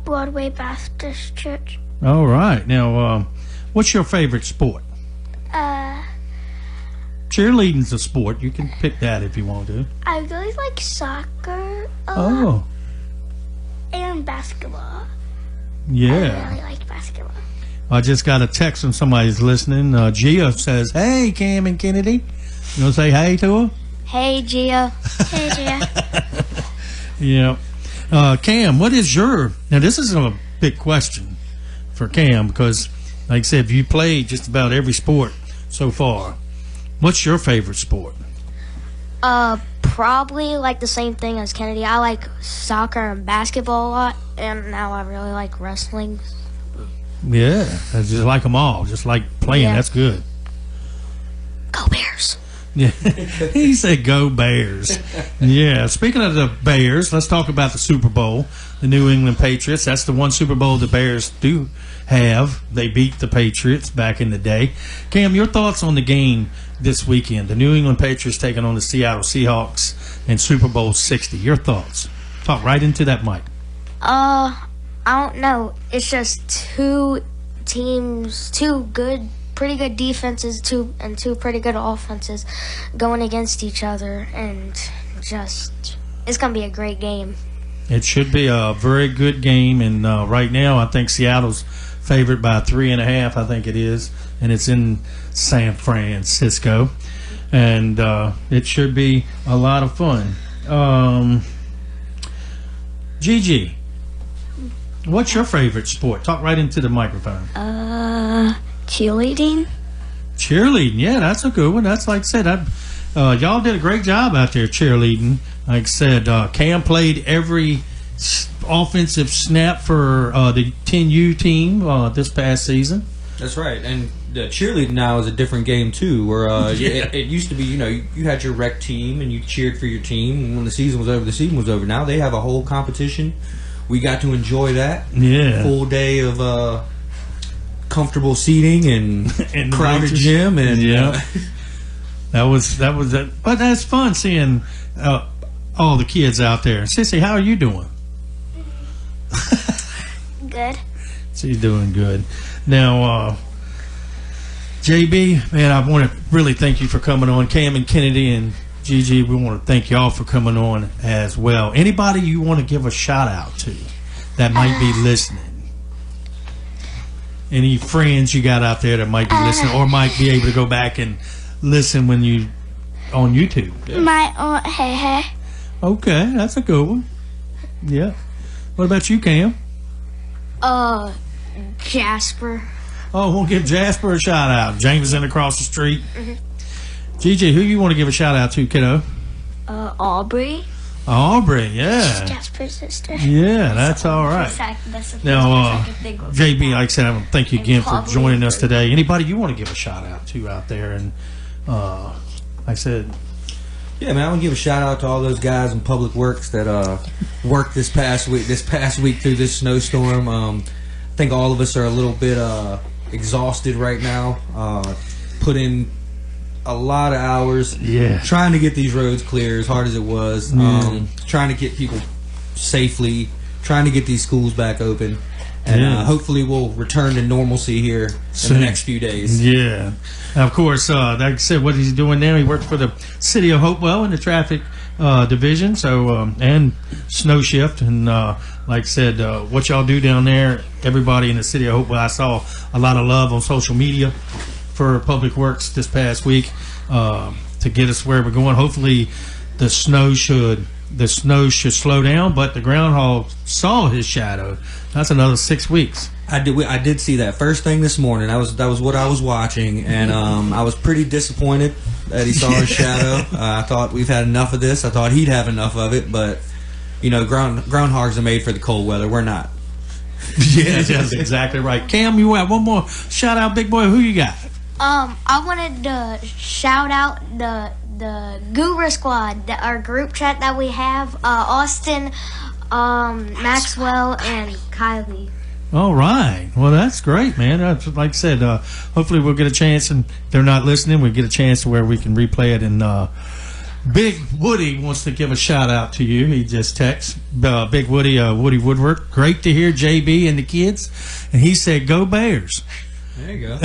Broadway Baptist Church. All right. Now, what's your favorite sport? Cheerleading's a sport. You can pick that if you want to. I really like soccer a lot. And basketball. Yeah. I really like basketball. I just got a text from somebody who's listening. Gia says, "Hey, Cam and Kennedy." You want to say hey to her? Hey, Gia. Hey, Gia. Yeah. Cam, what is your... Now, this is a big question for Cam because, like I said, you played just about every sport so far. What's your favorite sport? Probably like the same thing as Kennedy. I like soccer and basketball a lot, and now I really like wrestling. Yeah, I just like them all. Just like playing. Yeah. That's good. Go Bears. Yeah, he said go Bears. Yeah, speaking of the Bears, let's talk about the Super Bowl. The New England Patriots. That's the one Super Bowl the Bears do have. They beat the Patriots back in the day. Cam, your thoughts on the game this weekend? The New England Patriots taking on the Seattle Seahawks in Super Bowl 60. Your thoughts? Talk right into that mic. I don't know. It's just 2 teams, 2 pretty good defenses, two pretty good offenses going against each other, and just it's gonna be a great game. It should be a very good game, and right now I think Seattle's favored by 3.5. I think it is, and it's in San Francisco, and it should be a lot of fun. Gigi, what's your favorite sport? Talk right into the microphone. Cheerleading. Cheerleading, yeah, that's a good one. That's like I said, y'all did a great job out there cheerleading. Like I said, Cam played every offensive snap for the 10U team this past season. That's right, and the cheerleading now is a different game too. Where it used to be, you had your rec team and you cheered for your team. And when the season was over, the season was over. Now they have a whole competition. We got to enjoy that. Yeah, full day of comfortable seating and crowded gym, and that was it. But that's fun seeing all the kids out there. Sissy, how are you doing? Good. She's doing good. Now, JB, man, I want to really thank you for coming on. Cam and Kennedy and Gigi, we want to thank y'all for coming on as well. Anybody you want to give a shout out to that might be listening? Any friends you got out there that might be listening or might be able to go back and listen when you on YouTube? Yeah. My Aunt Hey. Okay, that's a good one. Yeah. What about you, Cam? Jasper. Oh, we'll give Jasper a shout out. Jameson across the street. Gigi, who you want to give a shout out to, kiddo? Aubrey. Aubrey, yeah. She's Jasper's sister. Yeah, that's all right. Now, JB, like I said, I want to thank you again for joining us today. Anybody you want to give a shout out to out there? And like I said, yeah, man, I want to give a shout out to all those guys in Public Works that worked this past week through this snowstorm. I think all of us are a little bit exhausted right now. Put in a lot of hours trying to get these roads clear, as hard as it was, trying to get people safely, trying to get these schools back open, and hopefully we'll return to normalcy here in the next few days. Yeah. Now, of course, like I said, what he's doing now, he works for the City of Hopewell in the traffic division, so and snow shift, and like I said, what y'all do down there, everybody in the City of Hopewell, I saw a lot of love on social media for Public Works this past week to get us where we're going. Hopefully the snow should slow down, but the groundhog saw his shadow. That's another 6 weeks. I did see that first thing this morning. That was what I was watching, and I was pretty disappointed that he saw his shadow. I thought we've had enough of this. I thought he'd have enough of it, but groundhogs are made for the cold weather. We're not. Yeah, that's exactly right. Cam, you have one more shout out, big boy. Who you got? I wanted to shout out the Guru Squad, our group chat that we have. Austin, Maxwell, and Kylie. All right. Well, that's great, man. Like I said, hopefully we'll get a chance, and if they're not listening, we'll get a chance to where we can replay it. And Big Woody wants to give a shout out to you. He just texts Big Woody, Woody Woodward. Great to hear JB and the kids. And he said, "Go Bears." There you go.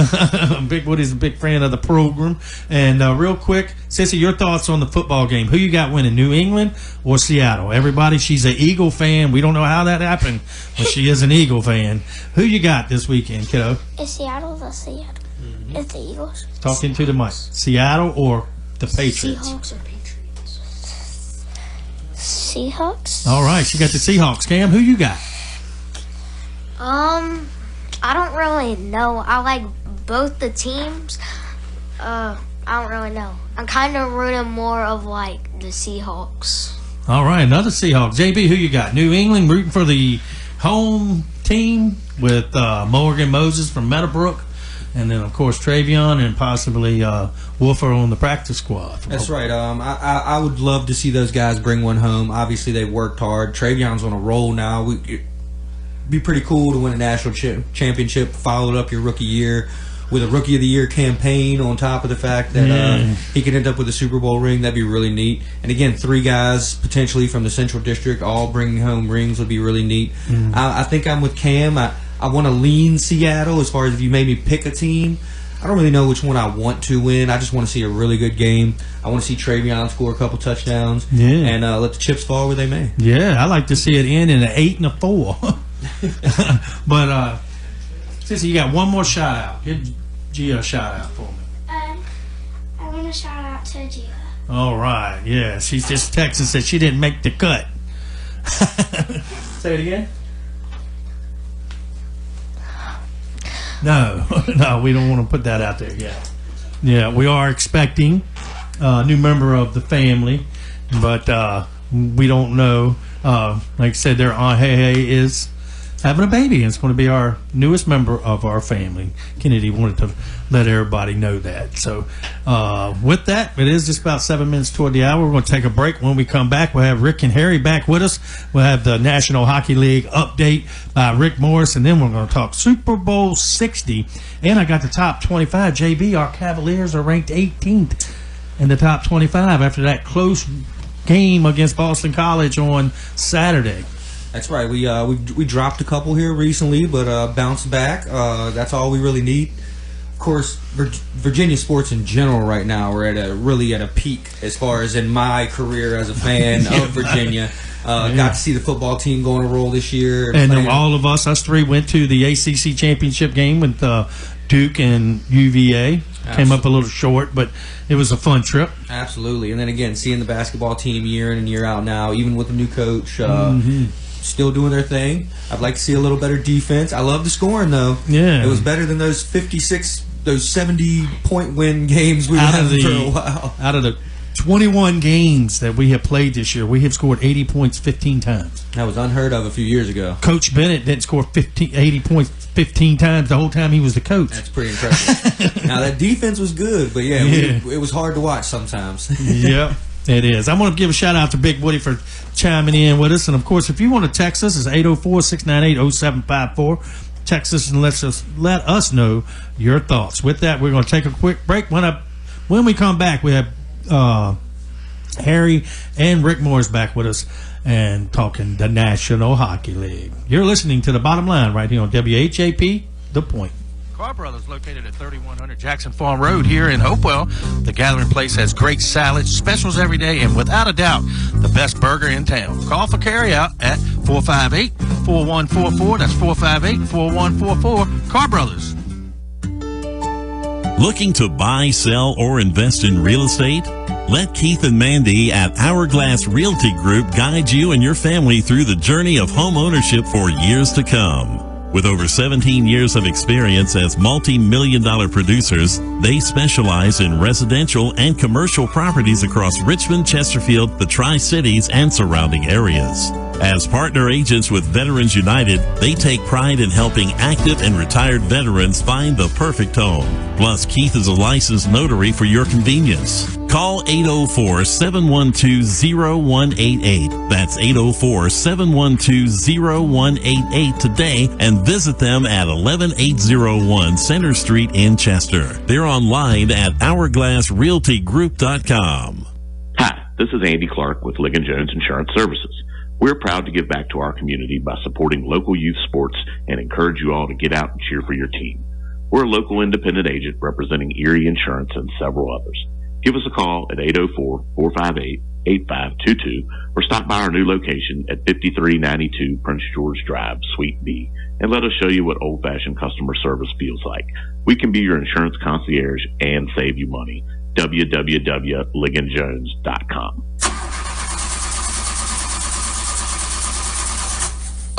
Big Woody's a big fan of the program. And real quick, Sissy, your thoughts on the football game. Who you got winning, New England or Seattle? Everybody, she's an Eagle fan. We don't know how that happened, but she is an Eagle fan. Who you got this weekend, kiddo? Is Seattle the Seattle? It's the Eagles. Talking to the mic. Seattle or the Patriots? Seahawks or Patriots? Seahawks. All right, she got the Seahawks. Cam, who you got? I don't really know. I like both the teams. I don't really know. I'm kind of rooting more of like the Seahawks. All right, another Seahawks. JB, who you got? New England rooting for the home team with Morgan Moses from Meadowbrook. And then, of course, Travion and possibly Wolfer on the practice squad. That's right. I would love to see those guys bring one home. Obviously, they worked hard. Travion's on a roll now. It'd be pretty cool to win a national championship, followed up your rookie year with a Rookie of the Year campaign on top of the fact that he could end up with a Super Bowl ring. That'd be really neat. And again, 3 guys potentially from the Central District all bringing home rings would be really neat. I think I'm with Cam. I want to lean Seattle as far as if you made me pick a team. I don't really know which one I want to win. I just want to see a really good game. I want to see Travion score a couple touchdowns and let the chips fall where they may. Yeah, I like to see it end in an 8 and a 4. But, Sissy, you got one more shout out. Give Gia a shout out for me. I want to shout out to Gia. All right, yeah. She's just texted and said she didn't make the cut. Say it again. No, we don't want to put that out there yet. Yeah, we are expecting a new member of the family, but we don't know. Like I said, their Aunt Hey is having a baby, and it's going to be our newest member of our family. Kennedy wanted to let everybody know that. So with that, it is just about 7 minutes toward the hour. We're going to take a break. When we come back, we'll have Rick and Harry back with us. We'll have the National Hockey League update by Rick Morris, and then we're going to talk Super Bowl 60. And I got the top 25. JB, our Cavaliers are ranked 18th in the top 25 after that close game against Boston College on Saturday. That's right. We dropped a couple here recently, but bounced back. That's all we really need. Of course, Virginia sports in general right now are really at a peak as far as in my career as a fan of Virginia. Got to see the football team go on a roll this year. And all of us 3 went to the ACC championship game with Duke and UVA. Came up a little short, but it was a fun trip. Absolutely. And then again, seeing the basketball team year in and year out now, even with the new coach, still doing their thing. I'd like to see a little better defense. I love the scoring, though. Yeah. It was better than those 70-point win games we had for a while. Out of the 21 games that we have played this year, we have scored 80 points 15 times. That was unheard of a few years ago. Coach Bennett didn't score 80 points 15 times the whole time he was the coach. That's pretty impressive. Now, that defense was good, but it was hard to watch sometimes. Yep. It is. I want to give a shout out to Big Woody for chiming in with us. And, of course, if you want to text us, it's 804-698-0754. Text us and let us know your thoughts. With that, we're going to take a quick break. When we come back, we have Harry and Rick Morris back with us and talking the National Hockey League. You're listening to The Bottom Line right here on WHAP, The Point. Car Brothers, located at 3100 Jackson Farm Road here in Hopewell. The Gathering Place has great salads, specials every day, and without a doubt, the best burger in town. Call for carryout at 458-4144. That's 458-4144. Car Brothers. Looking to buy, sell, or invest in real estate? Let Keith and Mandy at Hourglass Realty Group guide you and your family through the journey of home ownership for years to come. With over 17 years of experience as multi-million-dollar producers, they specialize in residential and commercial properties across Richmond, Chesterfield, the Tri-Cities, and surrounding areas. As partner agents with Veterans United, they take pride in helping active and retired veterans find the perfect home. Plus, Keith is a licensed notary for your convenience. Call 804-712-0188. That's 804-712-0188 today and visit them at 11801 Center Street in Chester. They're online at hourglassrealtygroup.com. Hi, this is Andy Clark with Ligon Jones Insurance Services. We're proud to give back to our community by supporting local youth sports and encourage you all to get out and cheer for your team. We're a local independent agent representing Erie Insurance and several others. Give us a call at 804-458-8522 or stop by our new location at 5392 Prince George Drive, Suite B, and let us show you what old-fashioned customer service feels like. We can be your insurance concierge and save you money. www.ligonjones.com.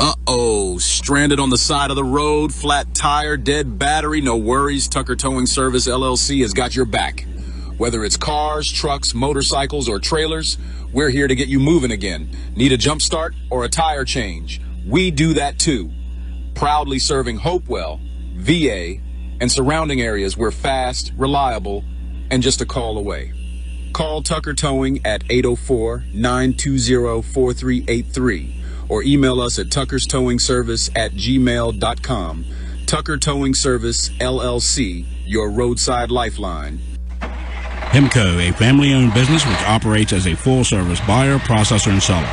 Uh-oh, stranded on the side of the road, flat tire, dead battery, no worries. Tucker Towing Service, LLC has got your back. Whether it's cars, trucks, motorcycles, or trailers, we're here to get you moving again. Need a jump start or a tire change? We do that too. Proudly serving Hopewell, VA, and surrounding areas. We're fast, reliable, and just a call away. Call Tucker Towing at 804-920-4383. or email us at tuckerstowingservice@gmail.com. Tucker Towing Service, LLC, your roadside lifeline. Hemco, a family-owned business which operates as a full-service buyer, processor, and seller.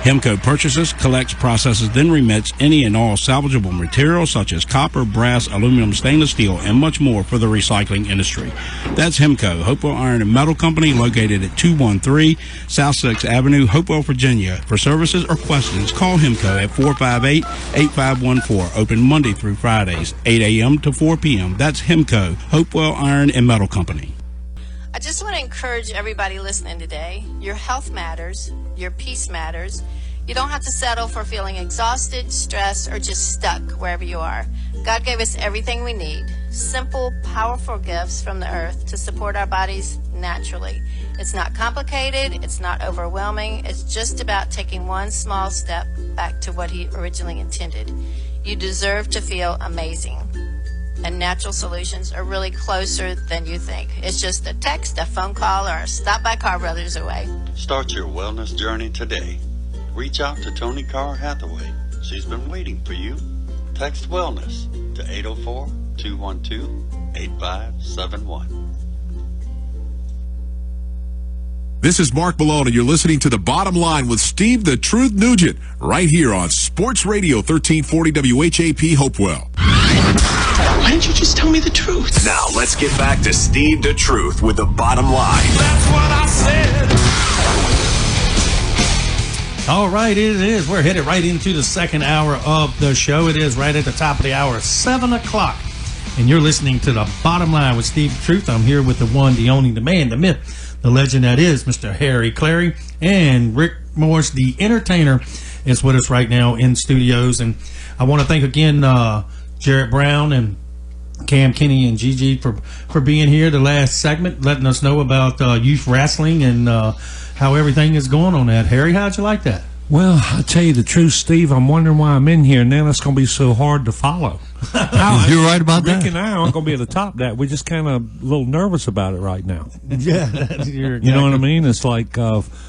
Hemco purchases, collects, processes, then remits any and all salvageable materials such as copper, brass, aluminum, stainless steel, and much more for the recycling industry. That's Hemco, Hopewell Iron and Metal Company, located at 213 South 6th Avenue, Hopewell, Virginia. For services or questions, call Hemco at 458-8514. Open Monday through Fridays, 8 a.m. to 4 p.m. That's Hemco, Hopewell Iron and Metal Company. I just want to encourage everybody listening today. Your health matters. Your peace matters. You don't have to settle for feeling exhausted, stressed, or just stuck wherever you are. God gave us everything we need. Simple, powerful gifts from the earth to support our bodies naturally. It's not complicated. It's not overwhelming. It's just about taking one small step back to what He originally intended. You deserve to feel amazing. And natural solutions are really closer than you think. It's just a text, a phone call, or a stop by Car Brothers away. Start your wellness journey today. Reach out to Tony Carr Hathaway. She's been waiting for you. Text wellness to 804-212-8571. This is Mark Malone, and you're listening to The Bottom Line with Steve the Truth Nugent right here on Sports Radio 1340 WHAP Hopewell. Why didn't you just tell me the truth? Now, let's get back to Steve the Truth with The Bottom Line. That's what I said. All right, it is. We're headed right into the second hour of the show. It is right at the top of the hour, 7 o'clock. And you're listening to The Bottom Line with Steve the Truth. I'm here with the one, the only, the man, the myth, the legend that is Mr. Harry Clary. And Rick Morris, the entertainer, is with us right now in studios. And I want to thank again Jerrett Brown and Cam Kenny and Gigi for being here the last segment, letting us know about youth wrestling and how everything is going on that. Harry, how'd you like that? Well, I'll tell you the truth, Steve. I'm wondering why I'm in here now. That's going to be so hard to follow. You're right about Rick that. and I aren't going to be at the top of that. We're just kind of a little nervous about it right now. Yeah. You know what I mean? It's like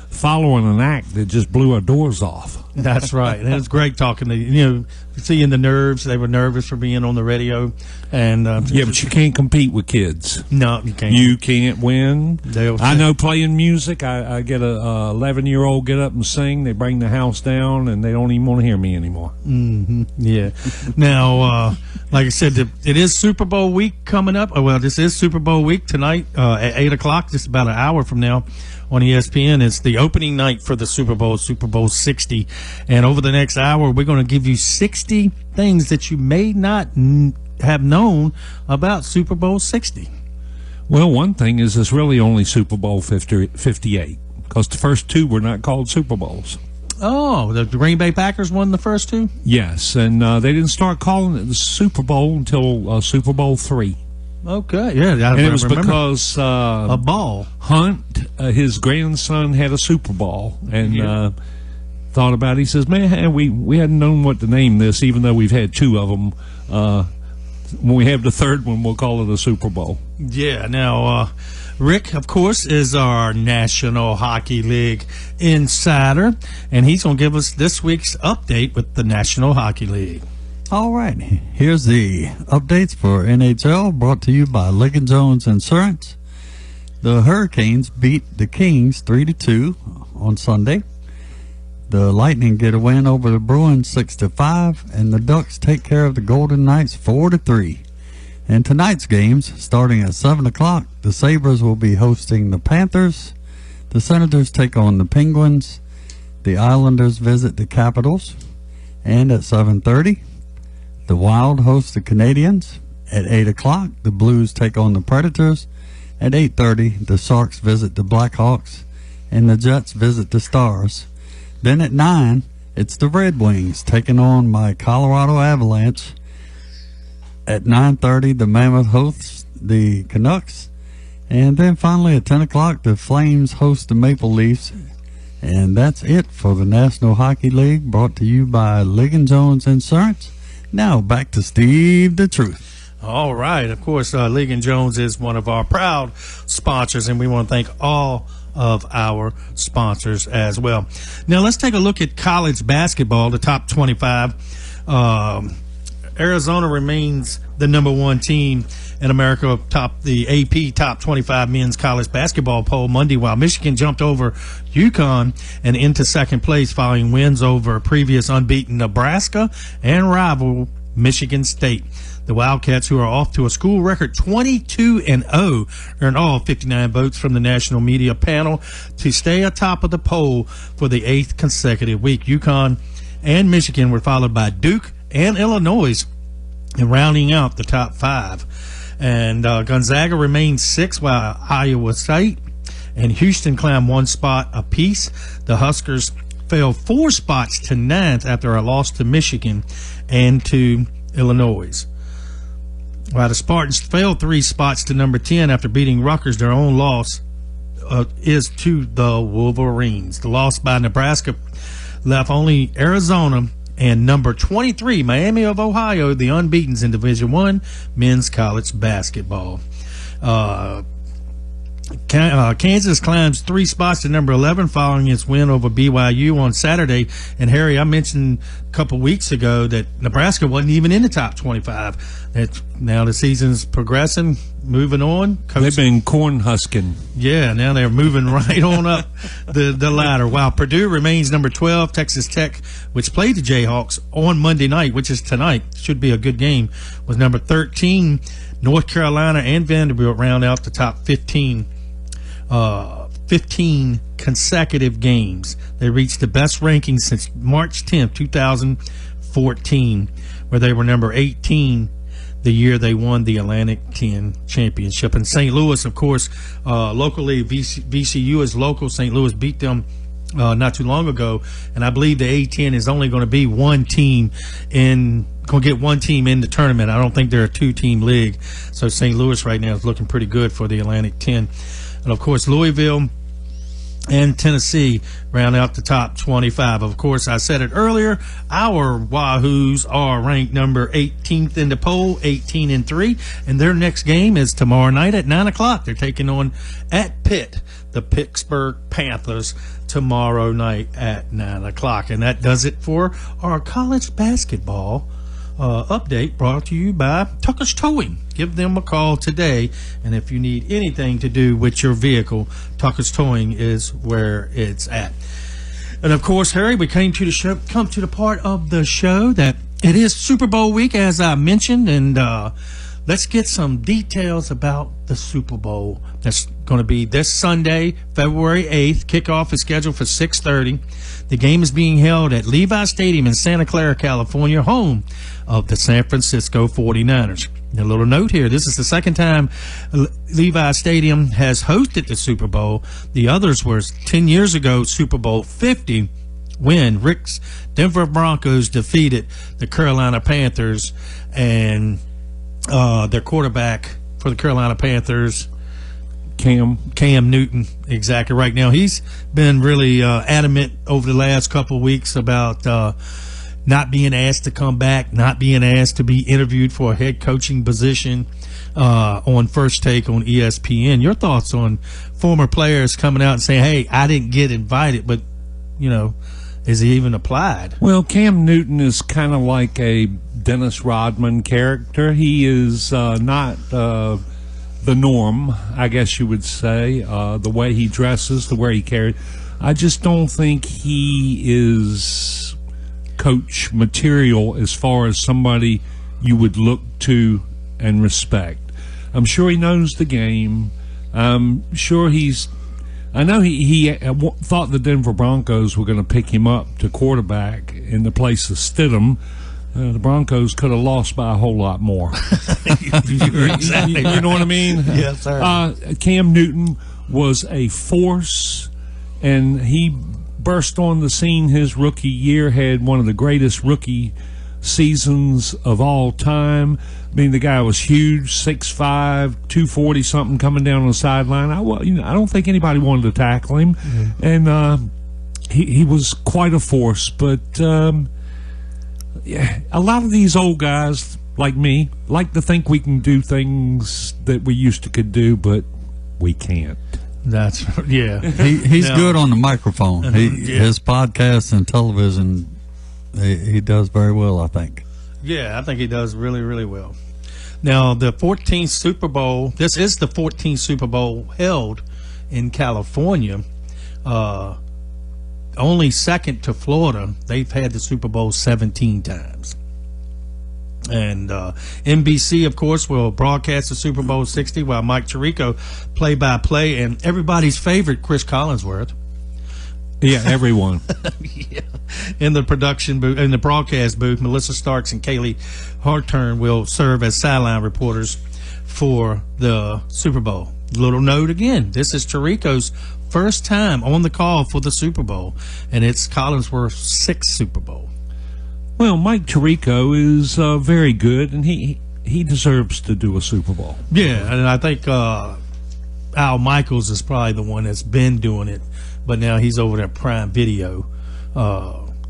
following an act that just blew our doors off. That's right. And it's great talking to you, seeing the nerves. They were nervous for being on the radio. And yeah, but you can't compete with kids. No, you can't. You can't win. I know playing music. I get a 11-year-old get up and sing. They bring the house down, and they don't even want to hear me anymore. Mm-hmm. Yeah. Now, like I said, it is Super Bowl week coming up. Oh, well, this is Super Bowl week tonight at 8 o'clock, just about an hour from now on ESPN. It's the opening night for the Super Bowl 60. And over the next hour, we're going to give you 60 things that you may not have known about Super Bowl 60. Well, one thing is it's really only Super Bowl 58 because the first two were not called Super Bowls. Oh, the Green Bay Packers won the first two? Yes, and they didn't start calling it the Super Bowl until Super Bowl III. Okay, yeah. And it was because a ball. Hunt, his grandson, had a Super Bowl, and thought about it. He says, man, we hadn't known what to name this, even though we've had two of them. When we have the third one, we'll call it a Super Bowl. Yeah, now, Rick, of course, is our National Hockey League insider, and he's going to give us this week's update with the National Hockey League. All right, here's the updates for NHL, brought to you by Ligon Jones Insurance. The Hurricanes beat the Kings 3-2 on Sunday. The Lightning get a win over the Bruins 6-5, and the Ducks take care of the Golden Knights 4-3. In tonight's games, starting at 7 o'clock, the Sabres will be hosting the Panthers. The Senators take on the Penguins. The Islanders visit the Capitals. And at 7:30, the Wild host the Canadiens. At 8 o'clock, the Blues take on the Predators. At 8:30, the Sharks visit the Blackhawks. And the Jets visit the Stars. Then at 9, it's the Red Wings taking on my Colorado Avalanche. At 9:30, the Mammoth hosts the Canucks. And then finally at 10 o'clock, the Flames host the Maple Leafs. And that's it for the National Hockey League, brought to you by Ligon Jones Insurance. Now back to Steve the Truth. All right. Of course, Ligon Jones is one of our proud sponsors, and we want to thank all of our sponsors as well. Now let's take a look at college basketball, the top 25. Arizona remains the number one team in America, top the AP top 25 men's college basketball poll Monday, while Michigan jumped over UConn and into second place following wins over previous unbeaten Nebraska and rival Michigan State. The Wildcats, who are off to a school record 22-0, earned all 59 votes from the national media panel to stay atop of the poll for the 8th consecutive week. UConn and Michigan were followed by Duke and Illinois, and rounding out the top 5. And Gonzaga remained 6th, while Iowa State and Houston climbed 1 spot apiece. The Huskers fell 4 spots to 9th after a loss to Michigan and to Illinois, while the Spartans fell 3 spots to number 10 after beating Rutgers. Their own loss is to the Wolverines. The loss by Nebraska left only Arizona and number 23, Miami of Ohio, the unbeatens in Division I men's college basketball. Kansas climbs 3 spots to number 11 following its win over BYU on Saturday. And Harry, I mentioned a couple weeks ago that Nebraska wasn't even in the top 25. Now the season's progressing, moving on. They've been corn husking. Yeah, now they're moving right on up the ladder. While Purdue remains number 12, Texas Tech, which played the Jayhawks on Monday night, which is tonight, should be a good game, was number 13. North Carolina and Vanderbilt round out the top 15 consecutive games. They reached the best ranking since March 10th, 2014, where they were number 18 the year they won the Atlantic 10 championship. And St. Louis, of course, locally, VCU is local. St. Louis beat them not too long ago, and I believe the A-10 is only going to be going to get one team in the tournament. I don't think they're a 2-team league. So St. Louis right now is looking pretty good for the Atlantic 10. And, of course, Louisville and Tennessee round out the top 25. Of course, I said it earlier, our Wahoos are ranked number 18th in the poll, 18-3, and their next game is tomorrow night at 9 o'clock. They're taking on at Pitt, the Pittsburgh Panthers, tomorrow night at 9 o'clock. And that does it for our college basketball update, brought to you by Tucker's Towing. Give them a call today, and if you need anything to do with your vehicle, Tucker's Towing is where it's at. And of course, Harry, we come to the part of the show that it is Super Bowl week, as I mentioned, and let's get some details about the Super Bowl. That's going to be this Sunday, February 8th. Kickoff is scheduled for 6:30. The game is being held at Levi Stadium in Santa Clara, California, home of the San Francisco 49ers. A little note here, this is the second time Levi Stadium has hosted the Super Bowl. The others were 10 years ago, Super Bowl 50, win. Rick's Denver Broncos defeated the Carolina Panthers, and their quarterback for the Carolina Panthers, Cam Newton, exactly right. Now, he's been really adamant over the last couple of weeks about not being asked to come back, not being asked to be interviewed for a head coaching position on First Take on ESPN. Your thoughts on former players coming out and saying, hey, I didn't get invited, but, is he even applied? Well, Cam Newton is kind of like a Dennis Rodman character. He is not the norm, I guess you would say. The way he dresses, the way he carries. I just don't think he is coach material as far as somebody you would look to and respect. I'm sure he knows the game. I'm sure I know he thought the Denver Broncos were going to pick him up to quarterback in the place of Stidham. The Broncos could have lost by a whole lot more. Exactly. You know what I mean? Yes, sir. Cam Newton was a force, and he burst on the scene his rookie year, had one of the greatest rookie seasons of all time. I mean, the guy was huge, 6'5", 240 something, coming down on the sideline. I don't think anybody wanted to tackle him, and he was quite a force. But yeah, a lot of these old guys like me like to think we can do things that we used to could do, but we can't. That's He's good on the microphone. His podcasts and television, he does very well, I think. Yeah, I think he does really, really well. Now, the 14th Super Bowl, this is the 14th Super Bowl held in California. Only second to Florida. They've had the Super Bowl 17 times. And NBC, of course, will broadcast the Super Bowl 60 while Mike Tirico play-by-play, and everybody's favorite, Chris Collinsworth. Yeah, everyone. Yeah. In the production booth, in the broadcast booth, Melissa Starks and Kaylee Hartern will serve as sideline reporters for the Super Bowl. Little note again, this is Tirico's first time on the call for the Super Bowl, and it's Collinsworth's sixth Super Bowl. Well, Mike Tirico is very good, and he deserves to do a Super Bowl. Yeah, and I think Al Michaels is probably the one that's been doing it, but now he's over at Prime Video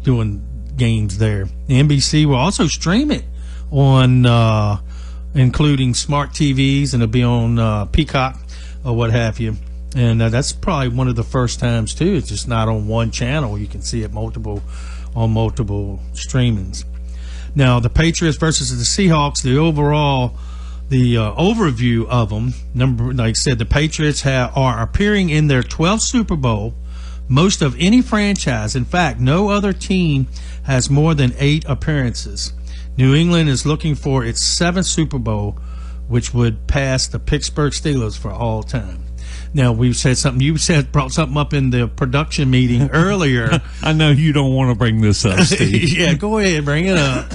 doing games there. The NBC will also stream it on including smart TVs, and it'll be on Peacock or what have you. And that's probably one of the first times, too. It's just not on one channel. You can see it on multiple streamings. Now, the Patriots versus the Seahawks, the overview of them, like I said, the Patriots are appearing in their 12th Super Bowl, most of any franchise. In fact, no other team has more than 8 appearances. New England is looking for its 7th Super Bowl, which would pass the Pittsburgh Steelers for all time. Now, we've said something. You brought something up in the production meeting earlier. I know you don't want to bring this up, Steve. Yeah, go ahead, bring it up.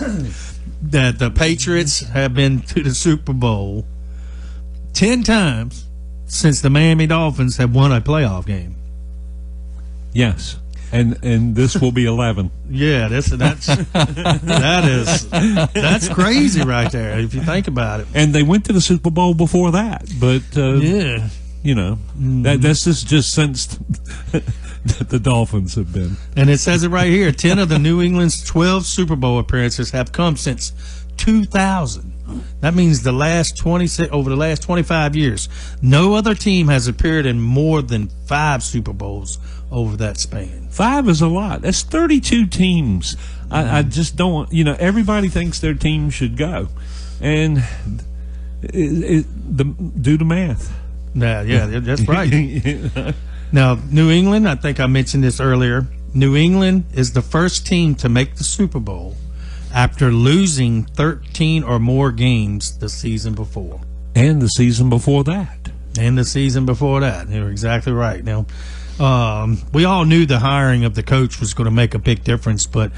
That the Patriots have been to the Super Bowl 10 times since the Miami Dolphins have won a playoff game. Yes, and this will be 11. Yeah, that's crazy right there if you think about it. And they went to the Super Bowl before that, but yeah. That's just since the Dolphins have been. And it says it right here. 10 of the New England's 12 Super Bowl appearances have come since 2000. That means over the last 25 years. No other team has appeared in more than 5 Super Bowls over that span. 5 is a lot. That's 32 teams. I just don't, everybody thinks their team should go. And do the math. Yeah, that's right. Now, New England, I think I mentioned this earlier, New England is the first team to make the Super Bowl after losing 13 or more games the season before. And the season before that. You're exactly right. Now, we all knew the hiring of the coach was going to make a big difference, but,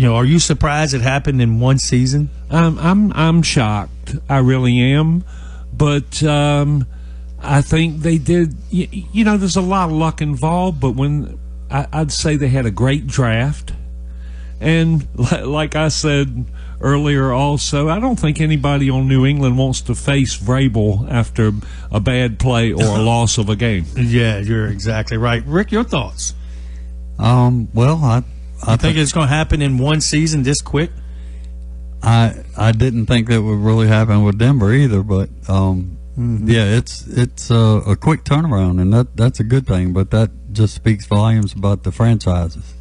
are you surprised it happened in one season? I'm shocked. I really am. But I think they did. There's a lot of luck involved, but when I'd say they had a great draft. And like I said earlier also, I don't think anybody on New England wants to face Vrabel after a bad play or a loss of a game. Yeah, you're exactly right. Rick, your thoughts? Well, I think it's going to happen in one season this quick? I didn't think that would really happen with Denver either, but yeah, it's a quick turnaround, and that's a good thing. But that just speaks volumes about the franchises.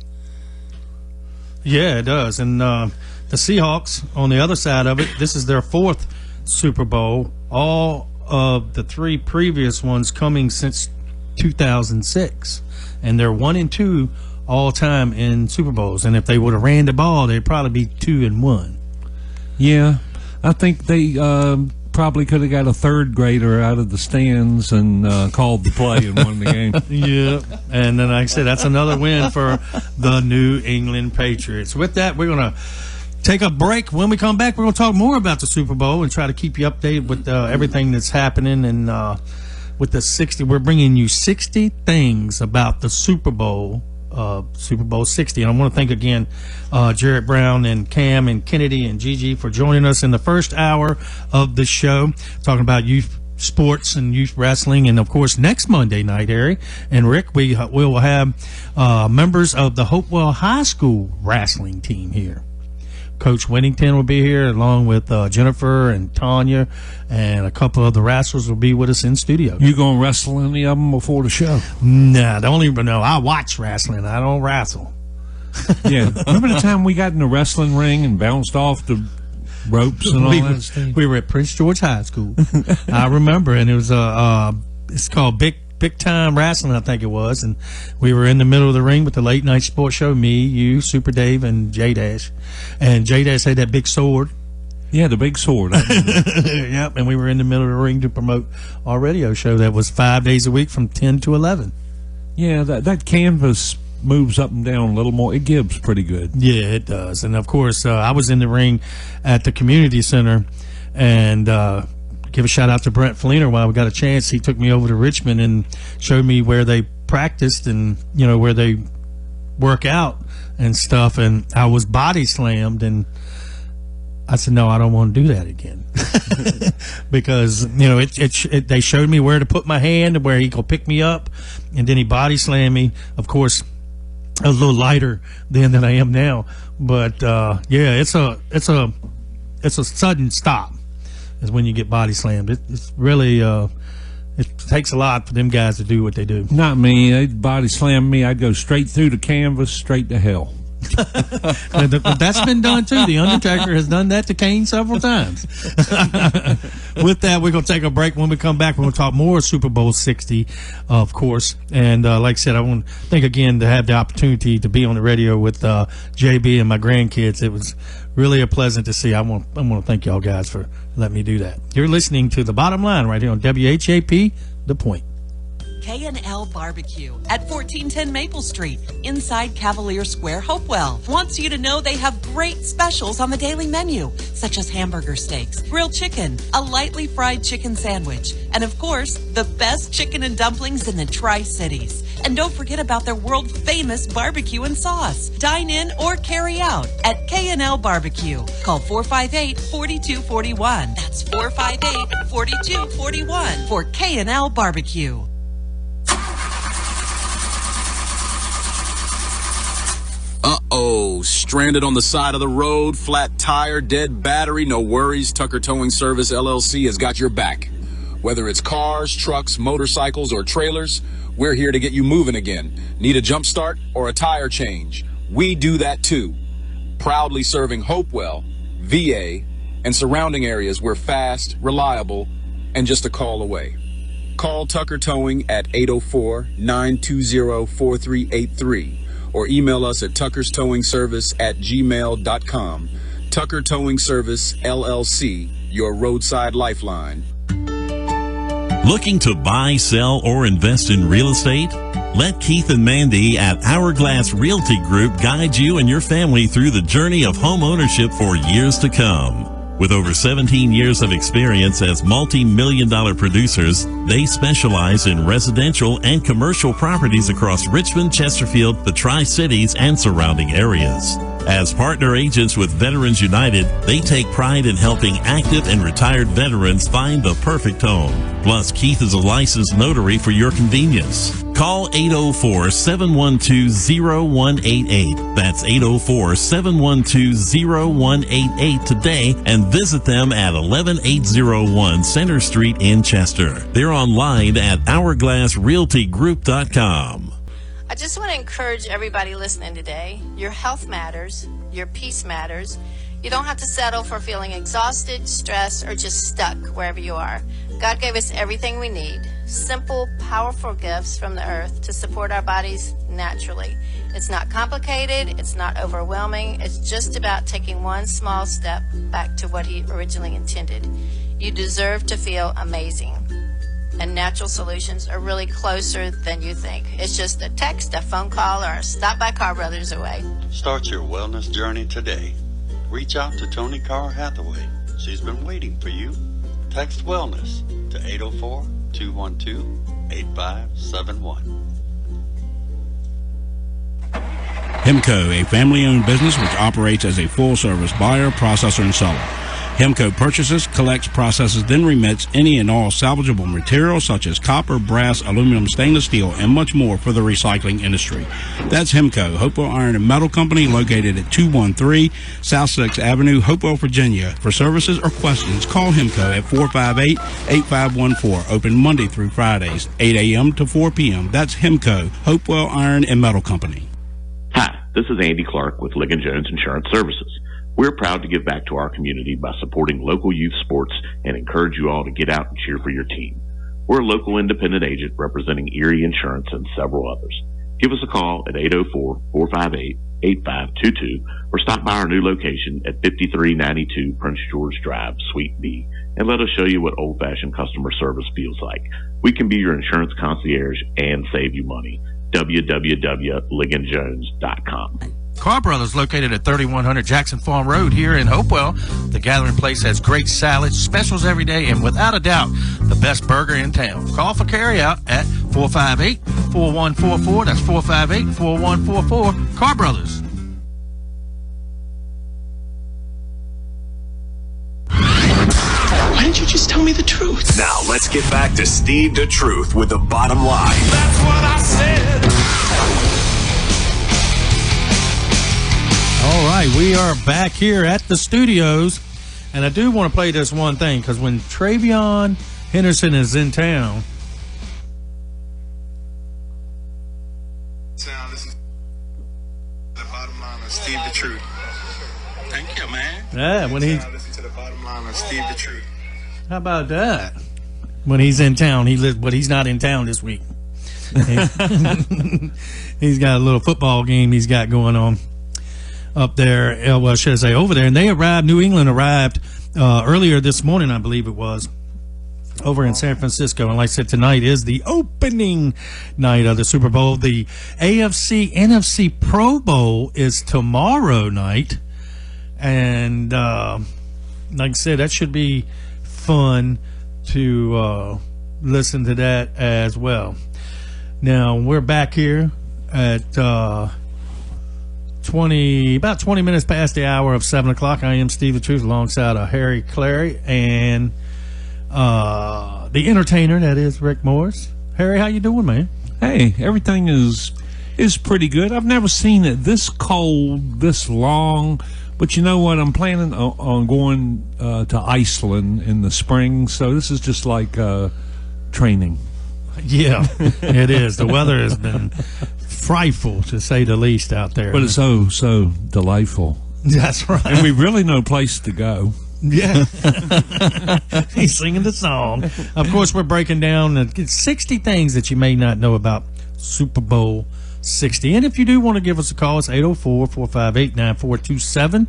Yeah, it does. And the Seahawks, on the other side of it, this is their 4th Super Bowl. All of the 3 previous ones coming since 2006, and they're 1-2 all time in Super Bowls. And if they would have ran the ball, they'd probably be 2-1. Yeah, I think they probably could have got a third grader out of the stands and called the play and won the game. Yeah, and then like I said, that's another win for the New England Patriots. With that, we're going to take a break. When we come back, we're going to talk more about the Super Bowl and try to keep you updated with everything that's happening. And with the 60, we're bringing you 60 things about the Super Bowl 60. And I want to thank again Jerrett Brown and Cam and Kennedy and Gigi for joining us in the first hour of the show, talking about youth sports and youth wrestling. And of course, next Monday night, Harry and Rick, we will have members of the Hopewell High School wrestling team here. Coach Whittington will be here, along with Jennifer and Tanya, and a couple of the wrestlers will be with us in studio. You gonna wrestle any of them before the show? Nah, I watch wrestling. I don't wrestle. Yeah, remember the time we got in the wrestling ring and bounced off the ropes and all that stuff? We were at Prince George High School. I remember, and it was it's called Big Time Wrestling, I think it was, and we were in the middle of the ring with the late night sports show, me, you, Super Dave, and J-Dash. And J-Dash had that big sword. Yeah, the big sword. Yep, and we were in the middle of the ring to promote our radio show that was 5 days a week from 10 to 11. Yeah, that canvas moves up and down a little more. It gives pretty good. Yeah, it does. And, of course, I was in the ring at the community center, and give a shout out to Brent Fleener while we got a chance. He took me over to Richmond and showed me where they practiced and, where they work out and stuff. And I was body slammed, and I said, no, I don't want to do that again. Because, they showed me where to put my hand and where he could pick me up. And then he body slammed me. Of course, I was a little lighter then than I am now. But, yeah, it's a sudden stop. Is when you get body slammed. It's really it takes a lot for them guys to do what they do. Not me. They'd body slam me. I'd go straight through the canvas, straight to hell. That's been done too. The Undertaker has done that to Kane several times. With that, we're going to take a break. When we come back, we're going to talk more Super Bowl 60, of course. And like I said, I want to thank again to have the opportunity to be on the radio with JB and my grandkids. It was really a pleasant to see. I want to thank y'all guys for letting me do that. You're listening to The Bottom Line right here on WHAP, The Point. K&L Barbecue at 1410 Maple Street, inside Cavalier Square, Hopewell. Wants you to know they have great specials on the daily menu, such as hamburger steaks, grilled chicken, a lightly fried chicken sandwich, and of course, the best chicken and dumplings in the Tri-Cities. And don't forget about their world-famous barbecue and sauce. Dine in or carry out at K&L Barbecue. Call 458-4241. That's 458-4241 for K&L Barbecue. Uh-oh, stranded on the side of the road, flat tire, dead battery, no worries. Tucker Towing Service, LLC has got your back. Whether it's cars, trucks, motorcycles, or trailers, we're here to get you moving again. Need a jump start or a tire change? We do that too. Proudly serving Hopewell, VA, and surrounding areas. We're fast, reliable, and just a call away. Call Tucker Towing at 804-920-4383. or email us at tuckerstowingservice@gmail.com. Tucker Towing Service, LLC, your roadside lifeline. Looking to buy, sell, or invest in real estate? Let Keith and Mandy at Hourglass Realty Group guide you and your family through the journey of home ownership for years to come. With over 17 years of experience as multi-million-dollar producers, they specialize in residential and commercial properties across Richmond, Chesterfield, the Tri-Cities, and surrounding areas. As partner agents with Veterans United, they take pride in helping active and retired veterans find the perfect home. Plus, Keith is a licensed notary for your convenience. Call 804-712-0188. That's 804-712-0188 today and visit them at 11801 Center Street in Chester. They're online at hourglassrealtygroup.com. I just want to encourage everybody listening today. Your health matters. Your peace matters. You don't have to settle for feeling exhausted, stressed, or just stuck wherever you are. God gave us everything we need. Simple, powerful gifts from the earth to support our bodies naturally. It's not complicated. It's not overwhelming. It's just about taking one small step back to what He originally intended. You deserve to feel amazing. And natural solutions are really closer than you think. It's just a text, a phone call, or a stop by Car Brothers away. Start your wellness journey today. Reach out to Tony Carr Hathaway. She's been waiting for you. Text wellness to 804-212-8571. Hemco, a family-owned business which operates as a full-service buyer, processor, and seller. Hemco purchases, collects, processes, then remits any and all salvageable materials such as copper, brass, aluminum, stainless steel, and much more for the recycling industry. That's Hemco, Hopewell Iron and Metal Company, located at 213 South 6th Avenue, Hopewell, Virginia. For services or questions, call Hemco at 458-8514. Open Monday through Fridays, 8 a.m. to 4 p.m. That's Hemco, Hopewell Iron and Metal Company. Hi, this is Andy Clark with Ligon Jones Insurance Services. We're proud to give back to our community by supporting local youth sports and encourage you all to get out and cheer for your team. We're a local independent agent representing Erie Insurance and several others. Give us a call at 804-458-8522 or stop by our new location at 5392 Prince George Drive, Suite B, and let us show you what old-fashioned customer service feels like. We can be your insurance concierge and save you money. www.ligonjones.com. Car Brothers, located at 3100 Jackson Farm Road here in Hopewell. The Gathering Place has great salads, specials every day, and without a doubt, the best burger in town. Call for carryout at 458-4144. That's 458-4144. Car Brothers. Why didn't you just tell me the truth? Now, let's get back to Steve the Truth with the bottom line. That's what I said. All right, we are back here at the studios, and I do want to play this one thing, because when Travion Henderson is in town, This is the bottom line of Steve the Truth. Thank you, man. yeah, when he, Listen to the bottom line of Steve the Truth. how about that? When he's in town, but he's not in town this week. He's got a little football game he's got going on up there, well, should I say over there, and New England arrived earlier this morning, I believe it was, over in San Francisco, and like I said, tonight is the opening night of the Super Bowl. The AFC NFC Pro Bowl is tomorrow night, and like I said, that should be fun to listen to that as well. Now, we're back here at about 20 minutes past the hour of 7 o'clock. I am Steve the Truth alongside Harry Clary and the entertainer, that is Rick Morris. Harry, how you doing, man? Hey, everything is pretty good. I've never seen it this cold, this long. But you know what? I'm planning on going to Iceland in the spring, so this is just like training. Yeah, it is. The weather has been frightful, to say the least, out there. But it's so delightful. That's right. And we really no place to go. Yeah. He's singing the song. Of course, we're breaking down 60 things that you may not know about Super Bowl 60. And if you do want to give us a call, it's 804-458-9427.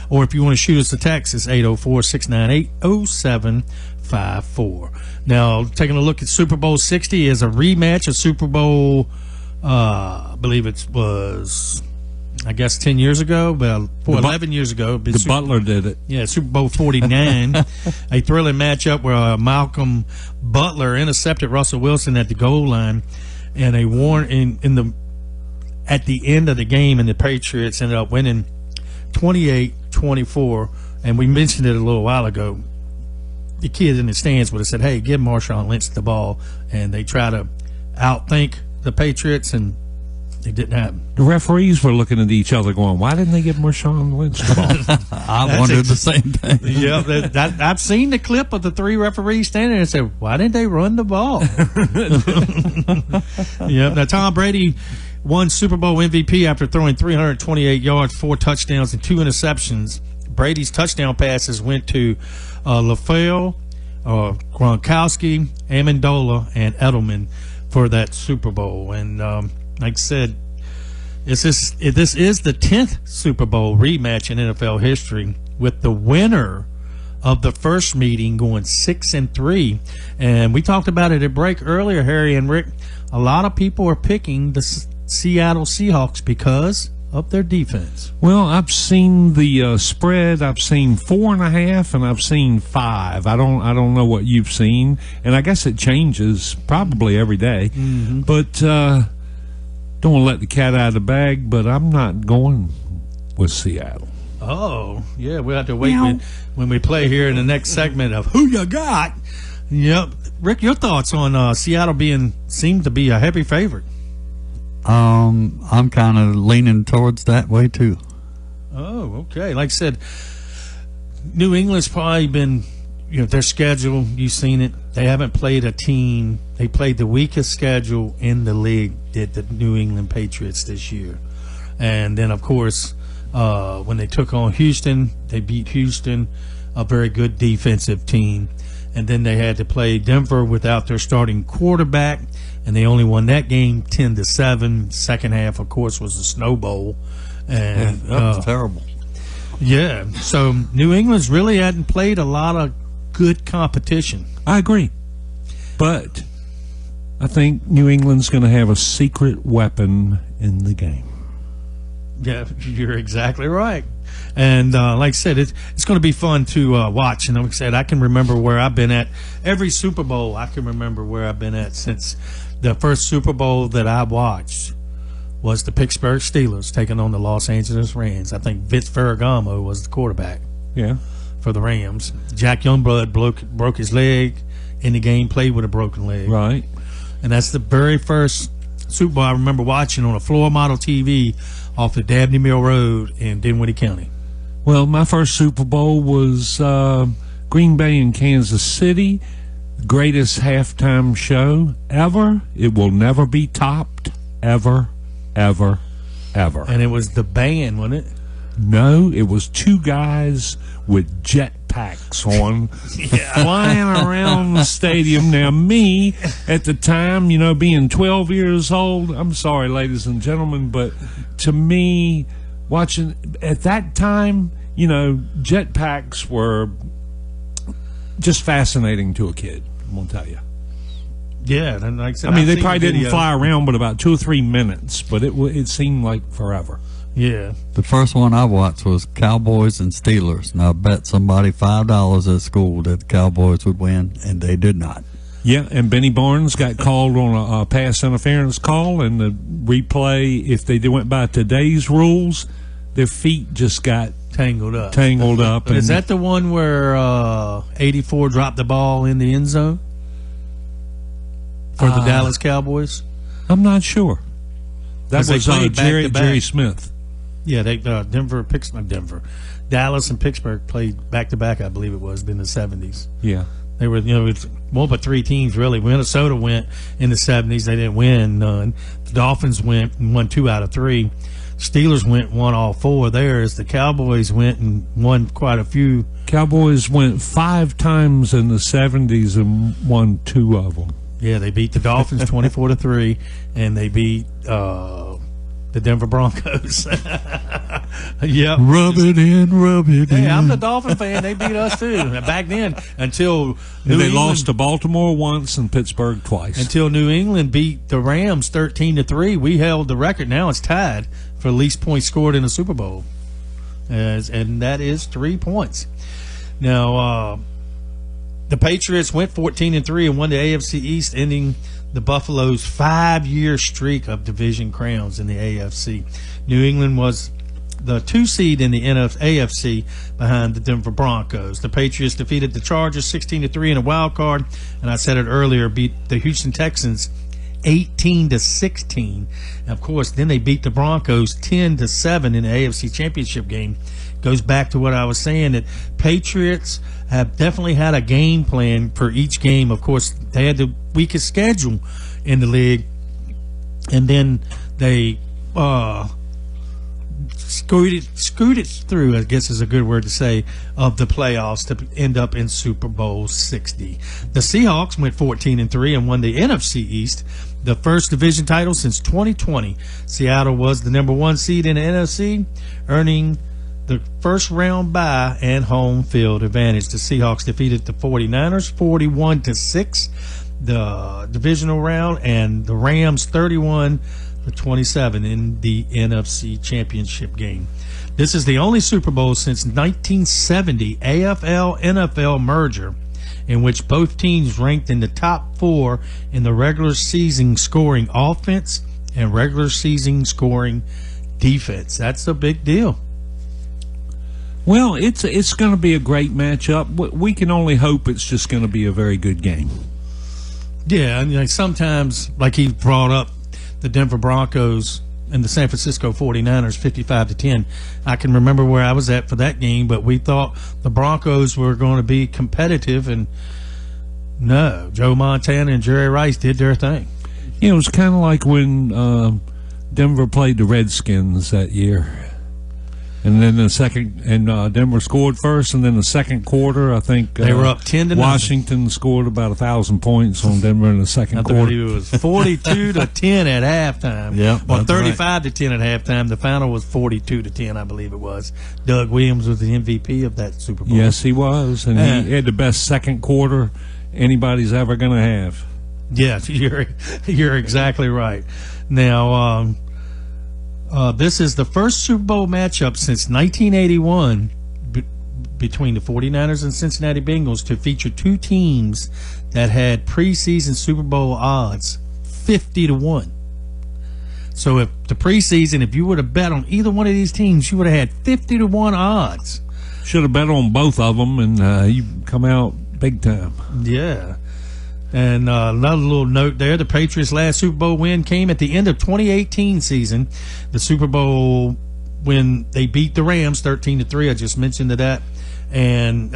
Or if you want to shoot us a text, it's 804-698-0754. Now, taking a look at Super Bowl 60 is a rematch of Super Bowl, I believe it was I guess 10 years ago, well, 11 years ago. The Butler did it. Yeah, Super Bowl 49. A thrilling matchup where Malcolm Butler intercepted Russell Wilson at the goal line, and a at the end of the game, and the Patriots ended up winning 28-24. And we mentioned it a little while ago. The kids in the stands would have said, "Hey, give Marshawn Lynch the ball," and they try to outthink the Patriots, and it didn't happen. The referees were looking at each other going, why didn't they give Marshawn Lynch the ball? I wondered the same thing. Yeah, I've seen the clip of the 3 referees standing there and said, why didn't they run the ball? Yeah. Now, Tom Brady won Super Bowl MVP after throwing 328 yards, 4 touchdowns, and 2 interceptions. Brady's touchdown passes went to LaFleur, Gronkowski, Amendola, and Edelman for that Super Bowl. And like I said, this is the 10th Super Bowl rematch in NFL history, with the winner of the first meeting going 6-3. And we talked about it at break earlier, Harry and Rick. A lot of people are picking the Seattle Seahawks because of their defense. Well, I've seen the spread. I've seen 4.5, and I've seen 5. I don't know what you've seen, and I guess it changes probably every day. Mm-hmm. But don't want to let the cat out of the bag. But I'm not going with Seattle. Oh, yeah, we'll have to wait when we play here in the next segment of Who You Got. Yep. Rick, your thoughts on Seattle seemed to be a heavy favorite? I'm kind of leaning towards that way too. Oh, okay. Like I said, New England's probably been, their schedule, you've seen it. They haven't played a team. They played the weakest schedule in the league, did the New England Patriots this year. And then, of course, when they took on Houston, they beat Houston, a very good defensive team. And then they had to play Denver without their starting quarterback, and they only won that game 10-7. Second half, of course, was the Snow Bowl. And that was terrible. Yeah, so New England's really hadn't played a lot of good competition. I agree. But I think New England's going to have a secret weapon in the game. Yeah, you're exactly right. And like I said, it's going to be fun to watch. And like I said, I can remember where I've been at. Every Super Bowl, I can remember where I've been at since the first Super Bowl that I watched was the Pittsburgh Steelers taking on the Los Angeles Rams. I think Vince Ferragamo was the quarterback. Yeah. For the Rams. Jack Youngblood broke his leg in the game, played with a broken leg. Right. And that's the very first Super Bowl I remember watching on a floor model TV off the Dabney Mill Road in Dinwiddie County. Well, my first Super Bowl was Green Bay and Kansas City. Greatest halftime show ever. It will never be topped, ever, ever, ever. And it was the band, wasn't it? No, it was 2 guys with jetpacks on, flying around the stadium. Now, me, at the time, being 12 years old, I'm sorry, ladies and gentlemen, but to me, watching, at that time, jetpacks were just fascinating to a kid, I'm going to tell you. Yeah, and like I said, they probably didn't fly around but about 2 or 3 minutes, but it seemed like forever. Yeah. The first one I watched was Cowboys and Steelers. And I bet somebody $5 at school that the Cowboys would win, and they did not. Yeah, and Benny Barnes got called on a pass interference call, and the replay, if they went by today's rules, their feet just got tangled up. Is that the one where 84 dropped the ball in the end zone for the Dallas Cowboys? I'm not sure. That was Jerry Smith. Yeah, they Dallas and Pittsburgh played back-to-back, I believe it was, in the 70s. Yeah. They were, it's one but 3 teams, really. Minnesota went in the 70s. They didn't win none. The Dolphins went and won 2 out of 3. Steelers went and won all 4 of theirs. The Cowboys went and won quite a few. Cowboys went 5 times in the 70s and won 2 of them. Yeah, they beat the Dolphins 24-3, and they beat The Denver Broncos. Yep. Rub it in, rub it in. Hey, I'm the Dolphin fan. They beat us too. Back then, until They lost to Baltimore once and Pittsburgh twice. Until New England beat the Rams 13-3, we held the record. Now it's tied for least points scored in a Super Bowl, and that is 3 points. Now, the Patriots went 14-3 and won the AFC East, ending the Buffalo's 5-year streak of division crowns in the AFC. New England was the 2 seed in the AFC behind the Denver Broncos. The Patriots defeated the Chargers 16-3 in a wild card, and I said it earlier, beat the Houston Texans 18-16. And of course, then they beat the Broncos 10-7 in the AFC Championship game. Goes back to what I was saying, that Patriots have definitely had a game plan for each game. Of course, they had the weakest schedule in the league, and then they scooted through, I guess is a good word to say, of the playoffs to end up in Super Bowl 60. The Seahawks went 14-3 and won the NFC East, the first division title since 2020. Seattle was the number 1 seed in the NFC, earning the first round bye and home field advantage. The Seahawks defeated the 49ers 41-6 the divisional round, and the Rams 31-27 in the NFC Championship game. This is the only Super Bowl since 1970 AFL-NFL merger in which both teams ranked in the top 4 in the regular season scoring offense and regular season scoring defense. That's a big deal. Well, it's going to be a great matchup. We can only hope it's just going to be a very good game. Yeah, I mean, like sometimes, like he brought up the Denver Broncos and the San Francisco 49ers 55-10. I can remember where I was at for that game, but we thought the Broncos were going to be competitive, and no, Joe Montana and Jerry Rice did their thing. Yeah, it was kind of like when Denver played the Redskins that year. And then Denver scored first, and then the second quarter, I think they were up 10-0. Washington scored about 1,000 points on Denver in the second quarter. I believe it was 42-10 at halftime. Yeah, or 35-10 at halftime. The final was 42-10, I believe it was. Doug Williams was the MVP of that Super Bowl. Yes, he was, and he had the best second quarter anybody's ever going to have. Yes, you're exactly right. Now. This is the first Super Bowl matchup since 1981 between the 49ers and Cincinnati Bengals to feature 2 teams that had preseason Super Bowl odds 50-1. So if the preseason, if you would have bet on either one of these teams, you would have had 50-1 odds. Should have bet on both of them, and you come out big time. Yeah. And another little note there, the Patriots' last Super Bowl win came at the end of 2018 season. The Super Bowl when they beat the Rams 13-3, I just mentioned that. And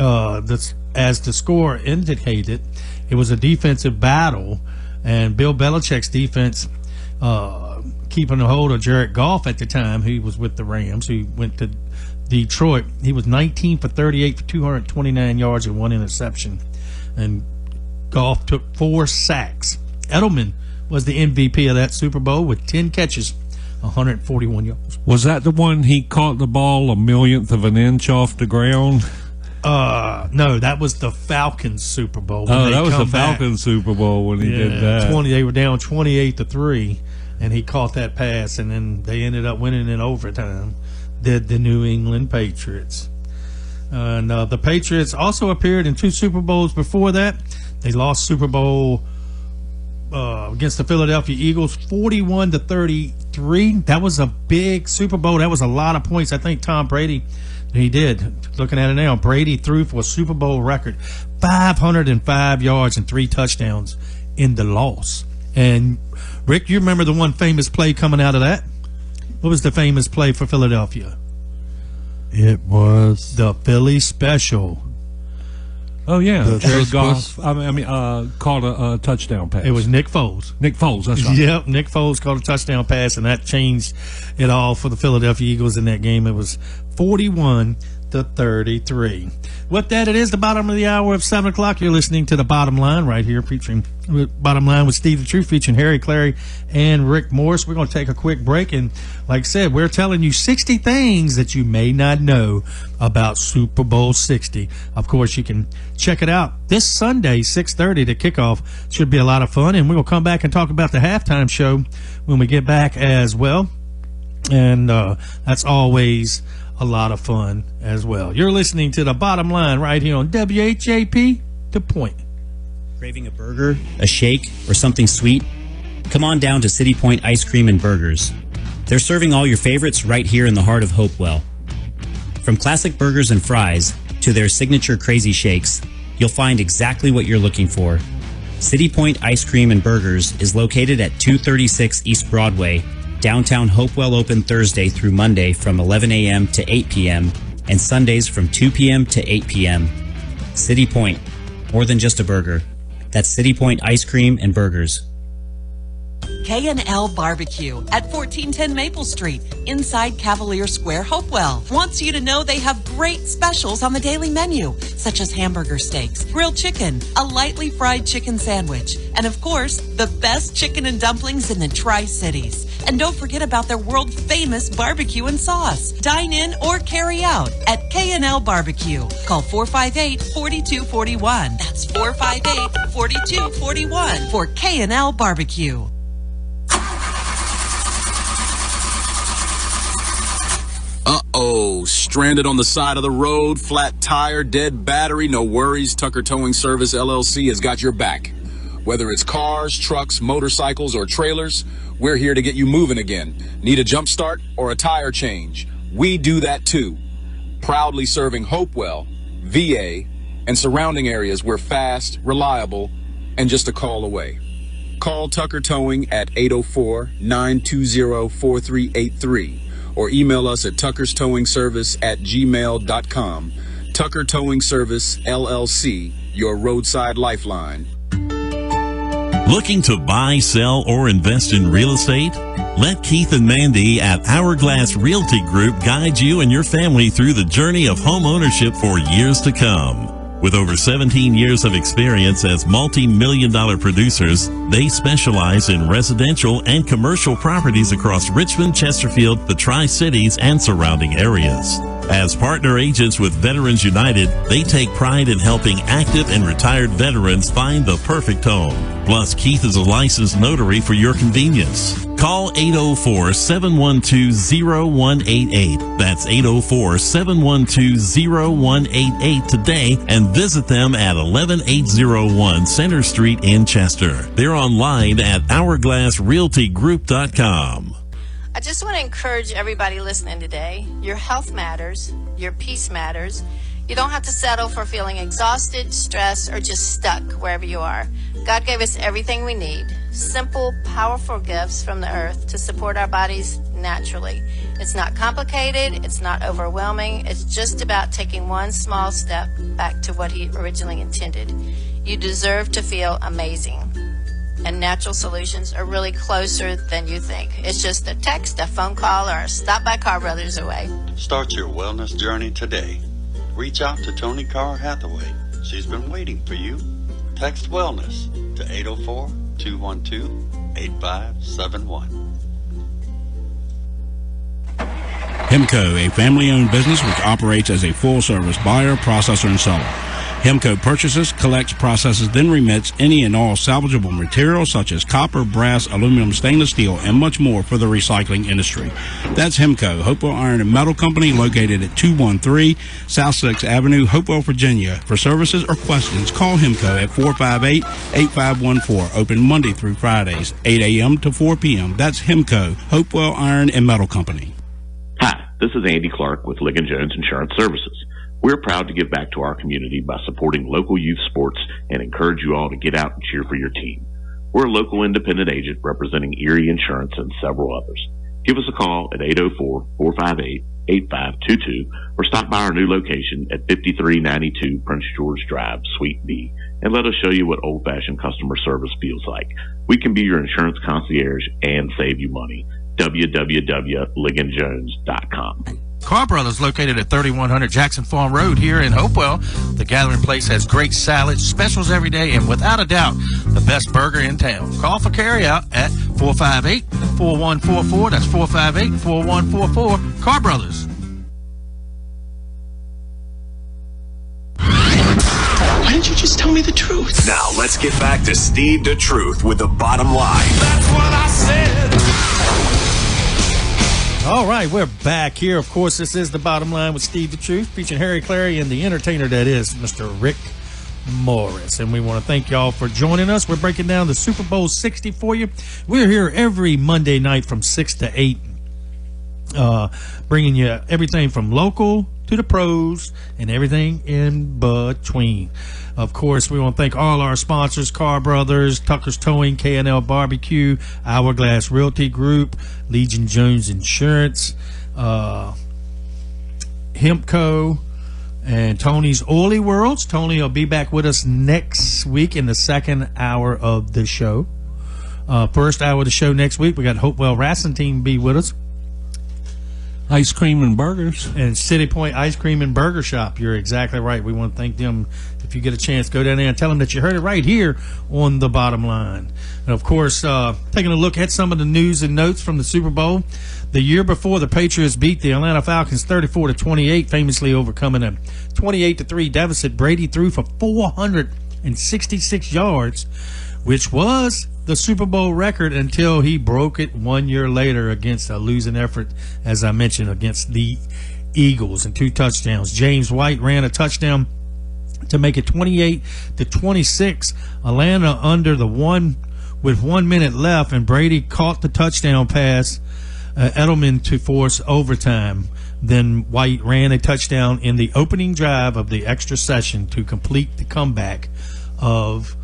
as the score indicated, it was a defensive battle. And Bill Belichick's defense keeping a hold of Jerrett Goff at the time. He was with the Rams. He went to Detroit. He was 19 for 38 for 229 yards and 1 interception. And Goff took 4 sacks. Edelman was the MVP of that Super Bowl with 10 catches, 141 yards. Was that the one he caught the ball a millionth of an inch off the ground? No, that was the Falcons Super Bowl. Oh, that was the Falcons Super Bowl when he did that. They were down 28-3, and he caught that pass, and then they ended up winning in overtime. Did the New England Patriots. And the Patriots also appeared in 2 Super Bowls before that. They lost Super Bowl against the Philadelphia Eagles 41-33. That was a big Super Bowl. That was a lot of points. I think Tom Brady, he did. Looking at it now, Brady threw for a Super Bowl record 505 yards and 3 touchdowns in the loss. And Rick, you remember the one famous play coming out of that? What was the famous play for Philadelphia? It was the Philly Special. Oh, yeah. Jared Goff caught a touchdown pass. It was Nick Foles. Nick Foles, that's right. Yep, Nick Foles caught a touchdown pass, and that changed it all for the Philadelphia Eagles in that game. It was 41-33 to 33. With that, it is the bottom of the hour of 7 o'clock. You're listening to The Bottom Line right here, featuring Bottom Line with Steve the Truth, featuring Harry Clary and Rick Morris. We're going to take a quick break, and like I said, we're telling you 60 things that you may not know about Super Bowl 60. Of course, you can check it out this Sunday, 6:30, the kickoff. Should be a lot of fun, and we're going to come back and talk about the halftime show when we get back as well. And that's always a lot of fun as well. You're listening to The Bottom Line right here on WHAP, The Point. Craving a burger, a shake, or something sweet? Come on down to City Point Ice Cream and Burgers. They're serving all your favorites right here in the heart of Hopewell. From classic burgers and fries to their signature crazy shakes, you'll find exactly what you're looking for. City Point Ice Cream and Burgers is located at 236 East Broadway, downtown Hopewell, open Thursday through Monday from 11 a.m. to 8 p.m. and Sundays from 2 p.m. to 8 p.m. City Point, more than just a burger. That's City Point Ice Cream and Burgers. K&L Barbecue at 1410 Maple Street, inside Cavalier Square, Hopewell. Wants you to know they have great specials on the daily menu, such as hamburger steaks, grilled chicken, a lightly fried chicken sandwich, and of course, the best chicken and dumplings in the Tri-Cities. And don't forget about their world-famous barbecue and sauce. Dine in or carry out at K&L Barbecue. Call 458-4241. That's 458-4241 for K&L Barbecue. Uh-oh, stranded on the side of the road, flat tire, dead battery, no worries. Tucker Towing Service, LLC has got your back. Whether it's cars, trucks, motorcycles, or trailers, we're here to get you moving again. Need a jump start or a tire change? We do that too. Proudly serving Hopewell, VA, and surrounding areas. We're fast, reliable, and just a call away. Call Tucker Towing at 804-920-4383 or email us at tuckerstowingservice@gmail.com. Tucker Towing Service, LLC, your roadside lifeline. Looking to buy, sell, or invest in real estate? Let Keith and Mandy at Hourglass Realty Group guide you and your family through the journey of home ownership for years to come. With over 17 years of experience as multi-million-dollar producers, they specialize in residential and commercial properties across Richmond, Chesterfield, the Tri-Cities, and surrounding areas. As partner agents with Veterans United, they take pride in helping active and retired veterans find the perfect home. Plus, Keith is a licensed notary for your convenience. Call 804-712-0188. That's 804-712-0188 today and visit them at 11801 Center Street in Chester. They're online at hourglassrealtygroup.com. I just want to encourage everybody listening today. Your health matters. Your peace matters. You don't have to settle for feeling exhausted, stressed, or just stuck wherever you are. God gave us everything we need. Simple, powerful gifts from the earth to support our bodies naturally. It's not complicated. It's not overwhelming. It's just about taking one small step back to what He originally intended. You deserve to feel amazing. And natural solutions are really closer than you think. It's just a text, a phone call, or a stop by Car Brothers away. Start your wellness journey today. Reach out to Tony Carr Hathaway. She's been waiting for you. Text wellness to 804-212-8571. Hemco, a family-owned business which operates as a full-service buyer, processor, and seller. Hemco purchases, collects, processes, then remits any and all salvageable materials such as copper, brass, aluminum, stainless steel, and much more for the recycling industry. That's Hemco, Hopewell Iron and Metal Company, located at 213 South 6th Avenue, Hopewell, Virginia. For services or questions, call Hemco at 458-8514. Open Monday through Fridays, 8 a.m. to 4 p.m. That's Hemco, Hopewell Iron and Metal Company. Hi, this is Andy Clark with Ligon Jones Insurance Services. We're proud to give back to our community by supporting local youth sports and encourage you all to get out and cheer for your team. We're a local independent agent representing Erie Insurance and several others. Give us a call at 804-458-8522 or stop by our new location at 5392 Prince George Drive, Suite B, and let us show you what old-fashioned customer service feels like. We can be your insurance concierge and save you money. www.ligonjones.com. Carr Brothers, located at 3100 Jackson Farm Road here in Hopewell. The Gathering Place has great salads, specials every day, and without a doubt, the best burger in town. Call for carryout at 458-4144. That's 458-4144. Carr Brothers. Why didn't you just tell me the truth? Now, let's get back to Steve the Truth with the bottom line. That's what I said. All right, we're back here. Of course, this is the Bottom Line with Steve the Truth, featuring Harry Clary and the entertainer that is Mr. Rick Morris. And we want to thank y'all for joining us. We're breaking down the Super Bowl 60 for you. We're here every Monday night from 6 to 8, bringing you everything from local to the pros and everything in between. Of course, we want to thank all our sponsors: Carr Brothers, Tucker's Towing, K&L Barbecue, Hourglass Realty Group, Legion Jones Insurance, Hempco, and Tony's Oily Worlds. Tony will be back with us next week in the second hour of the show. First hour of the show next week, we got Hopewell Wrestling Team be with us. Ice Cream and Burgers. And City Point Ice Cream and Burger Shop. You're exactly right. We want to thank them. If you get a chance, go down there and tell them that you heard it right here on the Bottom Line. And, of course, taking a look at some of the news and notes from the Super Bowl. The year before, the Patriots beat the Atlanta Falcons 34-28, famously overcoming a 28-3 deficit. Brady threw for 466 yards, which was the Super Bowl record until he broke it 1 year later against a losing effort, as I mentioned, against the Eagles, and 2 touchdowns. James White ran a touchdown to make it 28-26. Atlanta under the one with 1 minute left, and Brady caught the touchdown pass, Edelman, to force overtime. Then White ran a touchdown in the opening drive of the extra session to complete the comeback of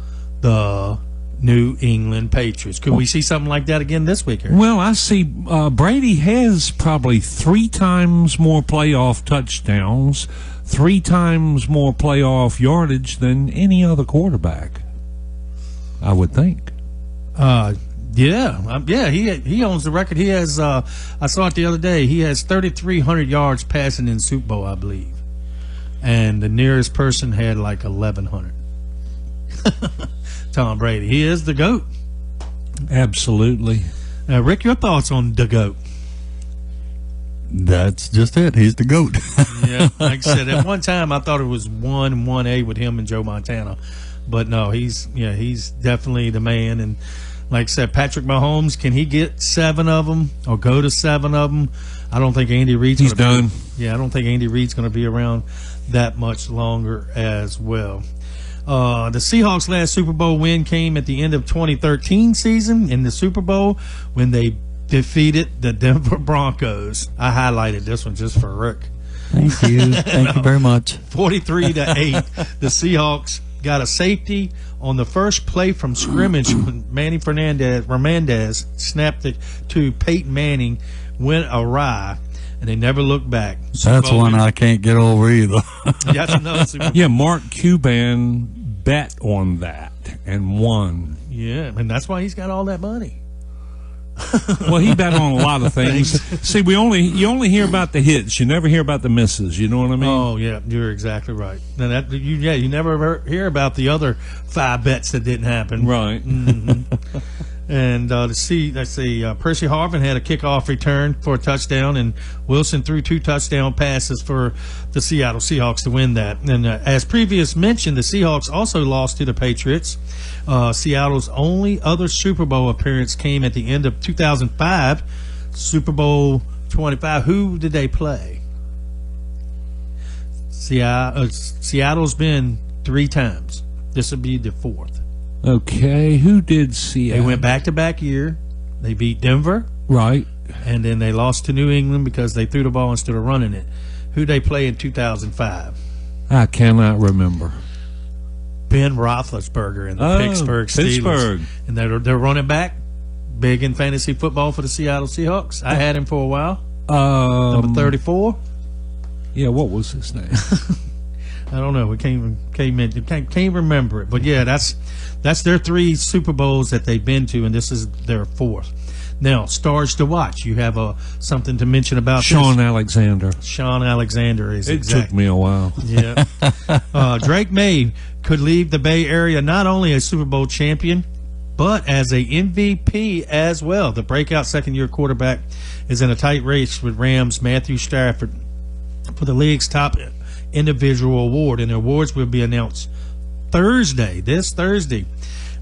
the New England Patriots. Could we see something like that again this week? Well, I see Brady has probably 3 times more playoff touchdowns, 3 times more playoff yardage than any other quarterback, I would think. He owns the record. He has, I saw it the other day, he has 3,300 yards passing in Super Bowl, I believe. And the nearest person had like 1,100. Tom Brady. He is the GOAT. Absolutely. Now, Rick, your thoughts on the GOAT? That's just it. He's the GOAT. Yeah, like I said, at one time I thought it was 1-1A with him and Joe Montana. But no, he's definitely the man. And like I said, Patrick Mahomes, can he get 7 of them or go to 7 of them? I don't think Andy Reid's done. I don't think Andy Reid's going to be around that much longer as well. The Seahawks' last Super Bowl win came at the end of 2013 season in the Super Bowl when they defeated the Denver Broncos. I highlighted this one just for Rick. Thank you. Thank you very much. 43-8. The Seahawks got a safety on the first play from scrimmage when Manny Ramirez snapped it to Peyton Manning, went awry, and they never looked back. That's one I can't get over either. That's another Super Bowl. Yeah, Mark Cuban bet on that and won. Yeah, and that's why he's got all that money. Well, he bet on a lot of things. See, you only hear about the hits. You never hear about the misses. You know what I mean? Oh, yeah, you're exactly right. Now you never hear about the other 5 bets that didn't happen. Right. Mm-hmm. And let's see, Percy Harvin had a kickoff return for a touchdown, and Wilson threw 2 touchdown passes for the Seattle Seahawks to win that. And as previous mentioned, the Seahawks also lost to the Patriots. Seattle's only other Super Bowl appearance came at the end of 2005, Super Bowl 25. Who did they play? Seattle's been 3 times. This will be the 4th. Okay, who did Seattle? They went back-to-back year. They beat Denver. Right. And then they lost to New England because they threw the ball instead of running it. Who'd they play in 2005? I cannot remember. Ben Roethlisberger and the Pittsburgh Steelers. And they're running back, big in fantasy football for the Seattle Seahawks. I had him for a while. Number 34. Yeah, what was his name? I don't know. We can't remember it. But yeah, that's their 3 Super Bowls that they've been to, and this is their 4th. Now, stars to watch. You have something to mention about Sean this? Alexander. Sean Alexander is Took me a while. Yeah. Drake May could leave the Bay Area not only a Super Bowl champion, but as a MVP as well. The breakout second-year quarterback is in a tight race with Rams' Matthew Stafford for the league's top individual award, and the awards will be announced this Thursday.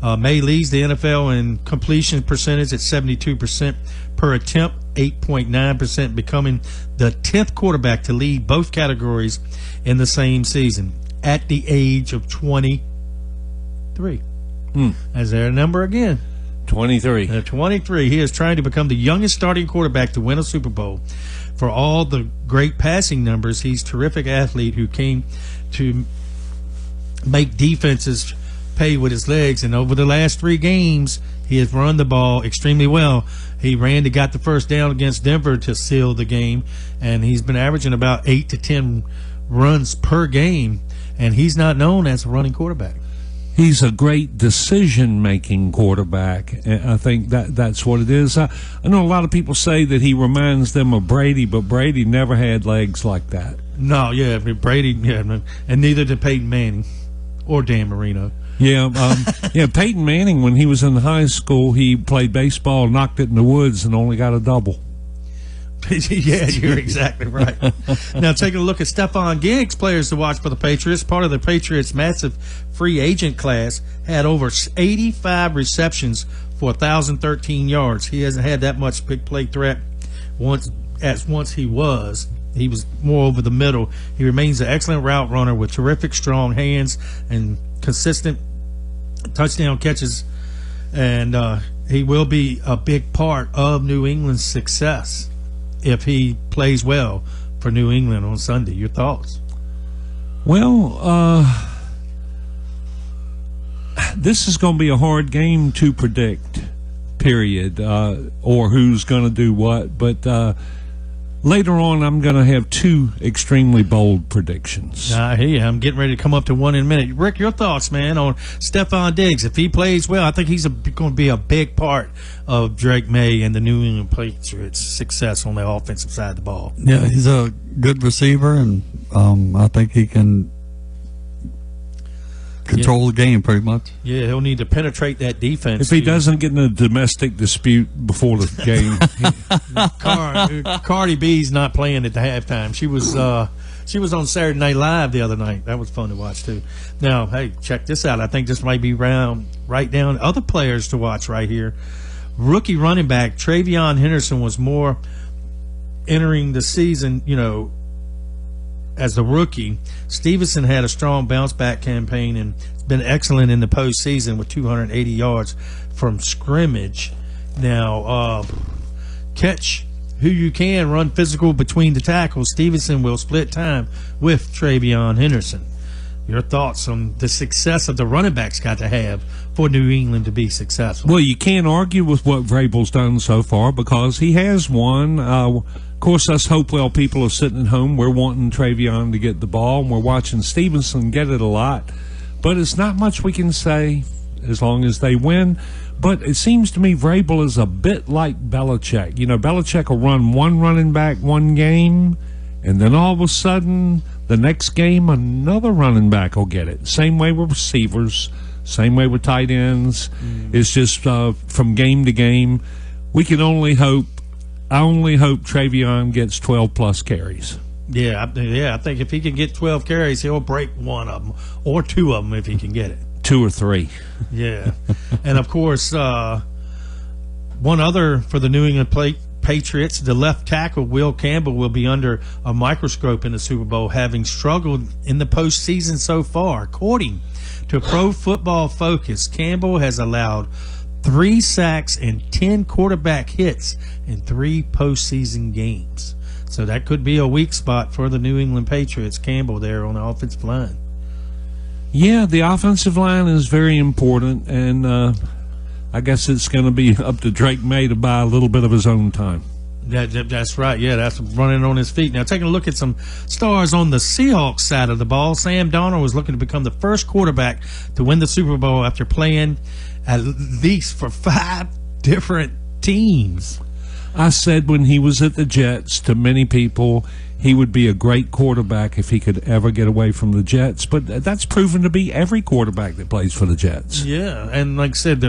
May leads the NFL in completion percentage at 72% per attempt, 8.9%, becoming the 10th quarterback to lead both categories in the same season at the age of 23. Is there a number again? 23. 23. He is trying to become the youngest starting quarterback to win a Super Bowl. For all the great passing numbers, he's a terrific athlete who came to make defenses pay with his legs. And over the last 3 games, he has run the ball extremely well. He got the first down against Denver to seal the game, and he's been averaging about 8 to 10 runs per game, and he's not known as a running quarterback. He's a great decision-making quarterback, and I think that's what it is. I know a lot of people say that he reminds them of Brady, but Brady never had legs like that. No, yeah, Brady, yeah, and neither did Peyton Manning or Dan Marino. Yeah, Peyton Manning, when he was in high school, he played baseball, knocked it in the woods, and only got a double. Yeah, you're exactly right. Now, taking a look at Stephon Diggs, players to watch for the Patriots. Part of the Patriots' massive free agent class, had over 85 receptions for 1,013 yards. He hasn't had that much big play threat once he was. He was more over the middle. He remains an excellent route runner with terrific strong hands and consistent touchdown catches, and he will be a big part of New England's success if he plays well for New England on Sunday. Your thoughts? Well, this is going to be a hard game to predict, period, or who's going to do what. But later on, I'm going to have 2 extremely bold predictions. I hear you. I'm getting ready to come up to one in a minute. Rick, your thoughts, man, on Stephon Diggs. If he plays well, I think he's going to be a big part of Drake May and the New England Patriots' success on the offensive side of the ball. Yeah, he's a good receiver, and I think he can control the game pretty much. Yeah, he'll need to penetrate that defense. If he doesn't get in a domestic dispute before the game. Cardi B's not playing at the halftime. She was on Saturday Night Live the other night. That was fun to watch too. Now, hey, check this out. I think this might be right down other players to watch right here. Rookie running back Travion Henderson was more entering the season, as a rookie. Stevenson had a strong bounce-back campaign and has been excellent in the postseason with 280 yards from scrimmage. Now, catch who you can, run physical between the tackles. Stevenson will split time with Travion Henderson. Your thoughts on the success of the running backs got to have for New England to be successful? Well, you can't argue with what Vrabel's done so far because he has won. Of course, us Hopewell people are sitting at home. We're wanting Travion to get the ball, and we're watching Stevenson get it a lot. But it's not much we can say as long as they win. But it seems to me Vrabel is a bit like Belichick. Belichick will run one running back one game, and then all of a sudden the next game another running back will get it. Same way with receivers, same way with tight ends. It's just from game to game. We can only hope. I only hope Travion gets 12-plus carries. Yeah, I think if he can get 12 carries, he'll break one of them or 2 of them if he can get it. 2 or 3. Yeah. And, of course, one other for the New England Patriots, the left tackle Will Campbell will be under a microscope in the Super Bowl, having struggled in the postseason so far. According to Pro Football Focus, Campbell has allowed 3 sacks and 10 quarterback hits in 3 postseason games. So that could be a weak spot for the New England Patriots, Campbell there on the offensive line. Yeah, the offensive line is very important, and I guess it's going to be up to Drake May to buy a little bit of his own time. That's right. Yeah, that's running on his feet. Now, taking a look at some stars on the Seahawks side of the ball, Sam Darnold was looking to become the first quarterback to win the Super Bowl after playing at least for 5 different teams. I said when he was at the Jets to many people, he would be a great quarterback if he could ever get away from the Jets. But that's proven to be every quarterback that plays for the Jets. Yeah, and like I said,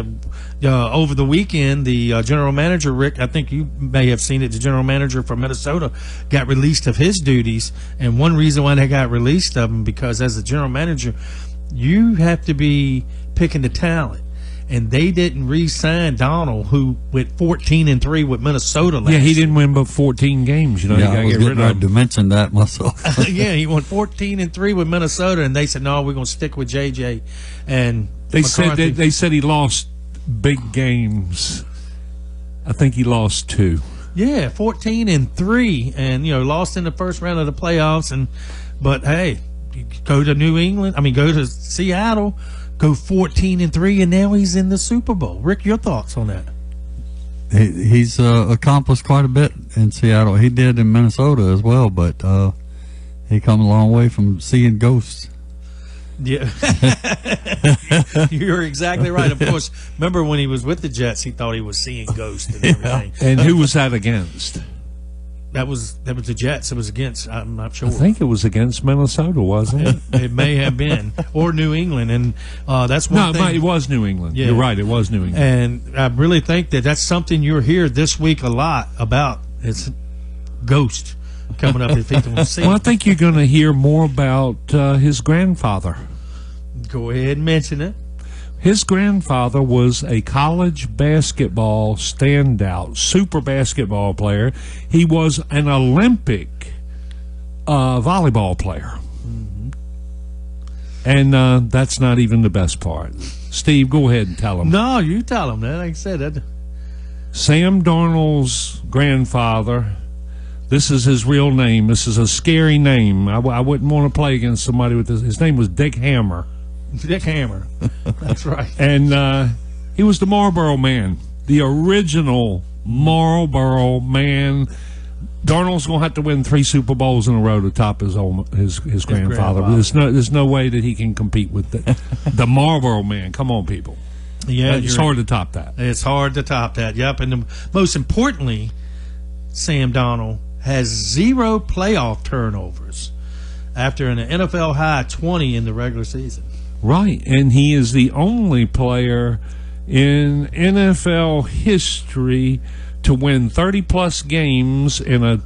over the weekend, the general manager, Rick, I think you may have seen it, the general manager from Minnesota got released of his duties. And one reason why they got released of him, because as a general manager, you have to be picking the talent. And they didn't re-sign Donald, who went 14-3 with Minnesota last year. Yeah, he didn't win but 14 games. You know, Yeah, I you was got to get getting rid of ready to him. mention that myself. Yeah, he won 14-3 with Minnesota, and they said, no, we're going to stick with JJ. And They McCarthy. said he lost big games. I think he lost 2. Yeah, 14-3, and lost in the first round of the playoffs. But hey, you go to go to Seattle, go 14-3, and now he's in the Super Bowl. Rick, your thoughts on that? He's accomplished quite a bit in Seattle. He did in Minnesota as well, but he come a long way from seeing ghosts. Yeah, you're exactly right. Of course, remember when he was with the Jets, he thought he was seeing ghosts and everything. And who was that against? That was the Jets. It was against. I'm not sure. I think it was against Minnesota, wasn't it? It may have been, or New England, and that's one thing. No, it was New England. Yeah. You're right, it was New England. And I really think that's something you'll hear this week a lot about. It's ghost coming up if people see. Well, I think you're going to hear more about his grandfather. Go ahead and mention it. His grandfather was a college basketball standout, super basketball player. He was an Olympic volleyball player. Mm-hmm. And that's not even the best part. Steve, go ahead and tell him. No, you tell him that. Like I said, that. Sam Darnold's grandfather, this is his real name. This is a scary name. I wouldn't want to play against somebody with this. His name was Dick Hammer. Dick Hammer. That's right. And he was the Marlboro Man, the original Marlboro Man. Darnold's going to have to win 3 Super Bowls in a row to top his grandfather. There's no way that he can compete with the Marlboro Man. Come on, people. Yeah, it's hard to top that. It's hard to top that. Yep. And most importantly, Sam Darnold has 0 playoff turnovers after an NFL high 20 in the regular season. Right, and he is the only player in NFL history to win 30-plus games in a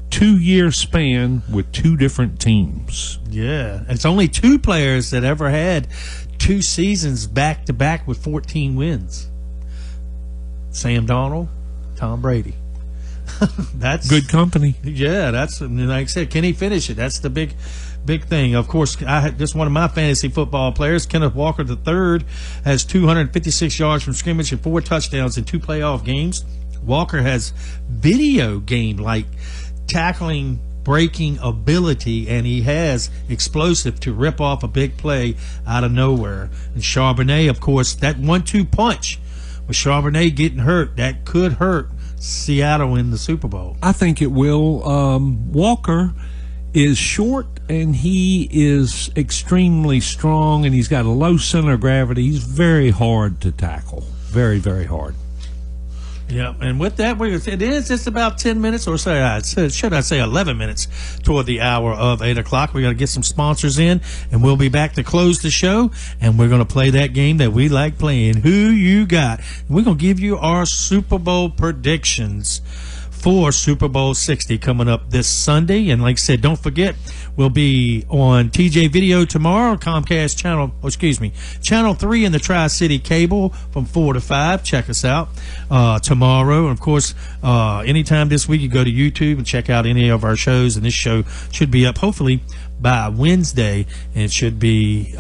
2-year span with 2 different teams. Yeah, it's only 2 players that ever had 2 seasons back-to-back with 14 wins. Sam Darnold, Tom Brady. That's good company. Yeah, that's, like I said, can he finish it? That's the big thing. Of course, just one of my fantasy football players, Kenneth Walker III, has 256 yards from scrimmage and 4 touchdowns in 2 playoff games. Walker has video game-like tackling, breaking ability, and he has explosive to rip off a big play out of nowhere. And Charbonnet, of course, that 1-2 punch with Charbonnet getting hurt, that could hurt Seattle in the Super Bowl. I think it will. Walker is short and he is extremely strong, and he's got a low center of gravity. He's very hard to tackle. Very, very hard. Yeah, and with that, it is just about 10 minutes, or should I say 11 minutes toward the hour of 8 o'clock. We're going to get some sponsors in, and we'll be back to close the show, and we're going to play that game that we like playing, Who You Got. We're going to give you our Super Bowl predictions for Super Bowl 60 coming up this Sunday. And like I said, don't forget, we'll be on TJ Video tomorrow, Comcast Channel 3 in the Tri-City Cable from 4 to 5. Check us out tomorrow. And of course, anytime this week, you go to YouTube and check out any of our shows. And this show should be up hopefully by Wednesday, and it should be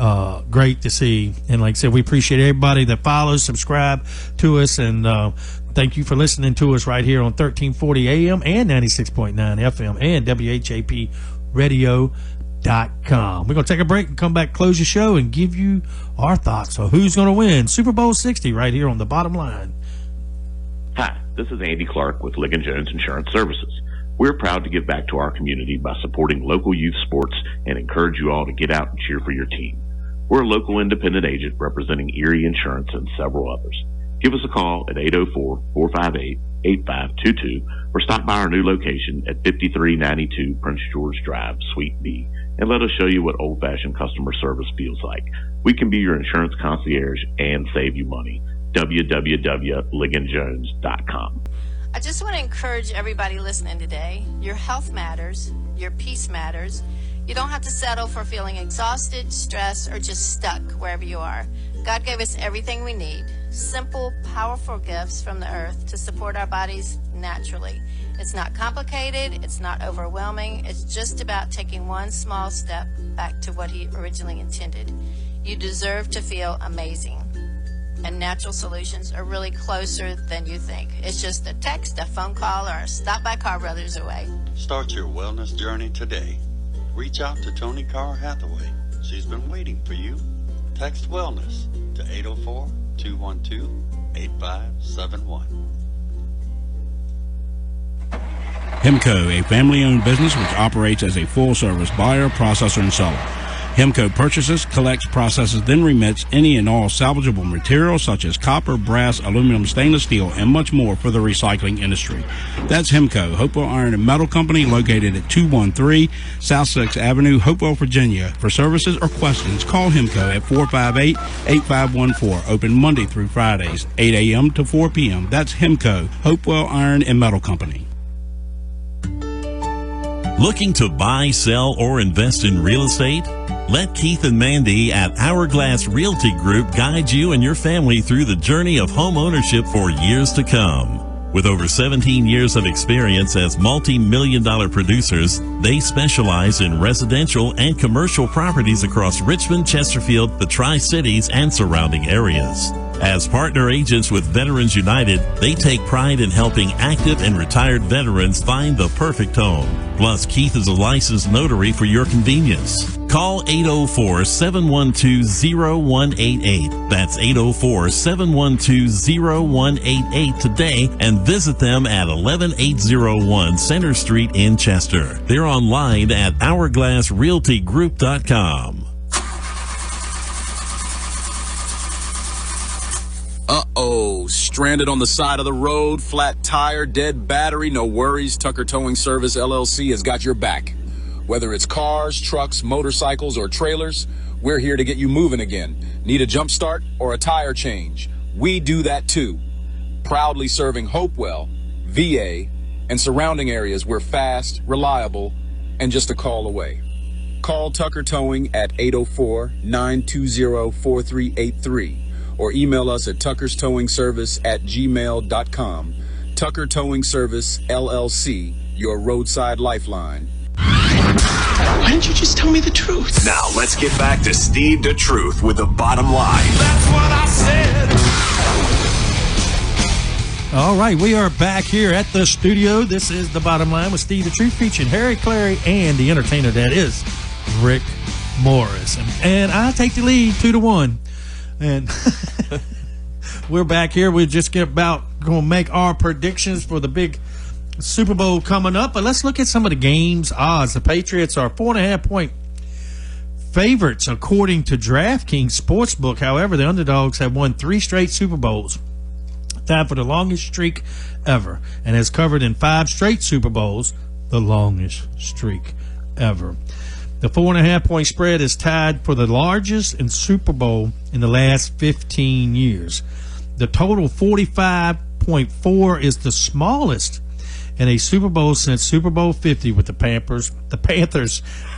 great to see. And like I said, we appreciate everybody that follows, subscribe to us, and thank you for listening to us right here on 1340 AM and 96.9 FM and WHAP Radio.com. We're going to take a break and come back, close the show, and give you our thoughts on who's going to win Super Bowl 60 right here on The Bottom Line. Hi, this is Andy Clark with Ligon Jones Insurance Services. We're proud to give back to our community by supporting local youth sports and encourage you all to get out and cheer for your team. We're a local independent agent representing Erie Insurance and several others. Give us a call at 804-458-8522 or stop by our new location at 5392 Prince George Drive, Suite B, and let us show you what old-fashioned customer service feels like. We can be your insurance concierge and save you money. www.ligonjones.com. I just want to encourage everybody listening today. Your health matters. Your peace matters. You don't have to settle for feeling exhausted, stressed, or just stuck wherever you are. God gave us everything we need. Simple, powerful gifts from the earth to support our bodies naturally. It's not complicated. It's not overwhelming. It's just about taking one small step back to what He originally intended. You deserve to feel amazing. And natural solutions are really closer than you think. It's just a text, a phone call, or a stop by Carr Brothers away. Start your wellness journey today. Reach out to Tony Carr Hathaway. She's been waiting for you. Text wellness to 804-212-8571. Hemco, a family-owned business which operates as a full-service buyer, processor, and seller. Hemco purchases, collects, processes, then remits any and all salvageable materials such as copper, brass, aluminum, stainless steel, and much more for the recycling industry. That's Hemco, Hopewell Iron and Metal Company, located at 213 South 6th Avenue, Hopewell, Virginia. For services or questions, call Hemco at 458-8514. Open Monday through Fridays, 8 a.m. to 4 p.m. That's Hemco, Hopewell Iron and Metal Company. Looking to buy, sell, or invest in real estate? Let Keith and Mandy at Hourglass Realty Group guide you and your family through the journey of home ownership for years to come. With over 17 years of experience as multi-million-dollar producers, they specialize in residential and commercial properties across Richmond, Chesterfield, the Tri-Cities, and surrounding areas. As partner agents with Veterans United, they take pride in helping active and retired veterans find the perfect home. Plus, Keith is a licensed notary for your convenience. Call 804-712-0188. That's 804-712-0188 today and visit them at 11801 Center Street in Chester. They're online at hourglassrealtygroup.com. Uh-oh, stranded on the side of the road, flat tire, dead battery, no worries. Tucker Towing Service, LLC has got your back. Whether it's cars, trucks, motorcycles, or trailers, we're here to get you moving again. Need a jump start or a tire change? We do that too. Proudly serving Hopewell, VA, and surrounding areas. We're fast, reliable, and just a call away. Call Tucker Towing at 804-920-4383. or email us at tuckerstowingservice@gmail.com. Tucker Towing Service, LLC, your roadside lifeline. Why didn't you just tell me the truth? Now, let's get back to Steve the Truth with the bottom line. That's what I said. All right, we are back here at the studio. This is The Bottom Line with Steve the Truth, featuring Harry Clary and the entertainer that is Rick Morris. And I take the lead 2-1. And we're back here. We're just going to make our predictions for the big Super Bowl coming up. But let's look at some of the game's odds. The Patriots are 4.5-point favorites according to DraftKings Sportsbook. However, the underdogs have won 3 straight Super Bowls, tied for the longest streak ever, and has covered in 5 straight Super Bowls, the longest streak ever. The 4.5-point spread is tied for the largest in Super Bowl in the last 15 years. The total 45.4 is the smallest in a Super Bowl since Super Bowl 50 with the Panthers,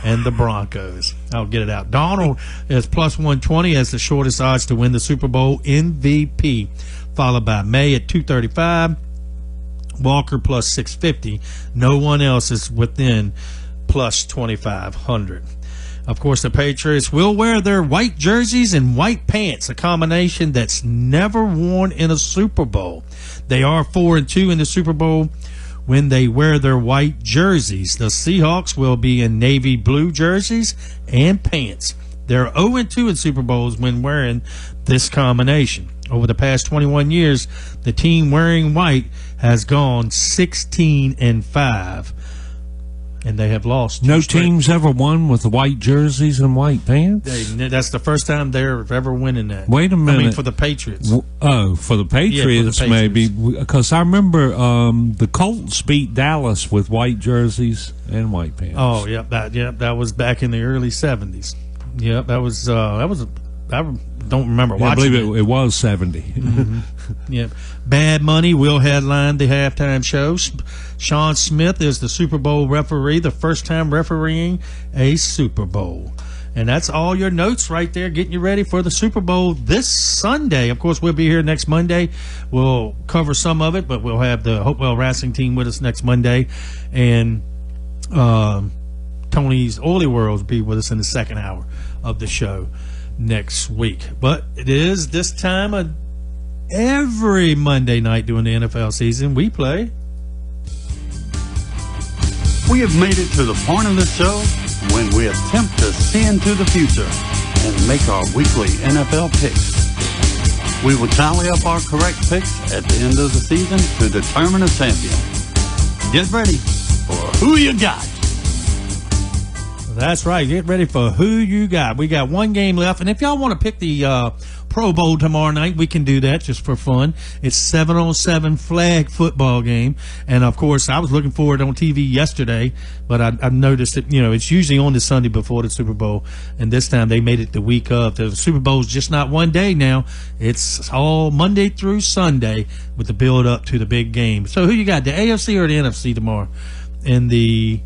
and the Broncos. I'll get it out. Donald is plus 120 as the shortest odds to win the Super Bowl MVP, followed by May at 235, Walker plus 650. No one else is within plus 2,500. Of course, the Patriots will wear their white jerseys and white pants, a combination that's never worn in a Super Bowl. They are 4-2 in the Super Bowl when they wear their white jerseys. The Seahawks will be in navy blue jerseys and pants. They're 0-2 in Super Bowls when wearing this combination. Over the past 21 years, the team wearing white has gone 16-5. and they have lost. No teams ever won with the white jerseys and white pants? That's the first time they're ever winning that. Wait a minute. I mean, for the Patriots. For the Patriots, maybe. Because I remember the Colts beat Dallas with white jerseys and white pants. Oh, that was back in the early 70s. Yep, that was I don't remember watching I believe it was 70. Mm-hmm. Yep. Bad Money will headline the halftime show. Sean Smith is the Super Bowl referee, the first time refereeing a Super Bowl. And that's all your notes right there, getting you ready for the Super Bowl this Sunday. Of course, we'll be here next Monday. We'll cover some of it, but we'll have the Hopewell Wrestling team with us next Monday. And Tony's Oily World will be with us in the second hour of the show next week. But it is this time of every Monday night during the NFL season we play. We have made it to the point of the show when we attempt to see into the future and make our weekly NFL picks. We will tally up our correct picks at the end of the season to determine a champion. Get ready for Who You Got. That's right. Get ready for Who You Got. We got one game left. And if y'all want to pick the Pro Bowl tomorrow night, we can do that just for fun. It's 7-on-7 flag football game. And, of course, I was looking forward on TV yesterday, but I noticed that, it's usually on the Sunday before the Super Bowl. And this time they made it the week of. The Super Bowl's just not one day now. It's all Monday through Sunday with the build-up to the big game. So who you got, the AFC or the NFC tomorrow? And the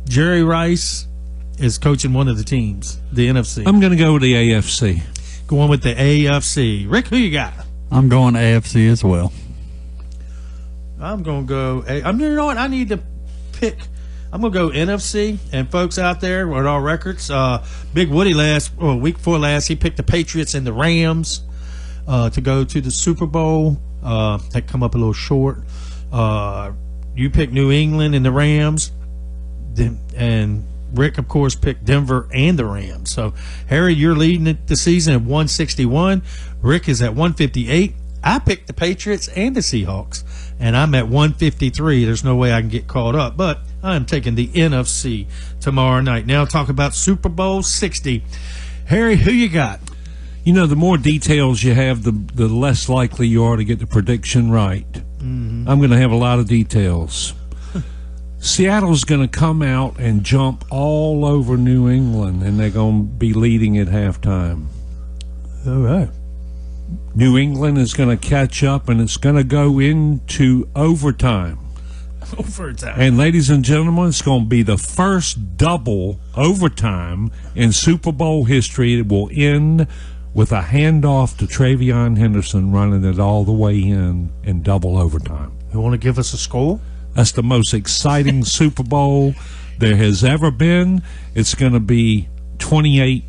Jerry Rice is coaching one of the teams, the NFC. I'm going to go with the AFC. Going with the AFC. Rick, who you got? I'm going AFC as well. I'm going to go. You know what? I need to pick. I'm going to go NFC. And folks out there with our records, Big Woody week before last, he picked the Patriots and the Rams to go to the Super Bowl. That come up a little short. You picked New England and the Rams. And Rick, of course, picked Denver and the Rams. So, Harry, you're leading the season at 161. Rick is at 158. I picked the Patriots and the Seahawks, and I'm at 153. There's no way I can get caught up, but I'm taking the NFC tomorrow night. Now talk about Super Bowl 60. Harry, who you got? The more details you have, the less likely you are to get the prediction right. Mm-hmm. I'm going to have a lot of details. Seattle's going to come out and jump all over New England, and they're going to be leading at halftime. All right. New England is going to catch up, and it's going to go into overtime. Overtime. And, ladies and gentlemen, it's going to be the first double overtime in Super Bowl history. It will end with a handoff to Travion Henderson running it all the way in double overtime. You want to give us a score? That's the most exciting Super Bowl there has ever been. It's going to be 28-24.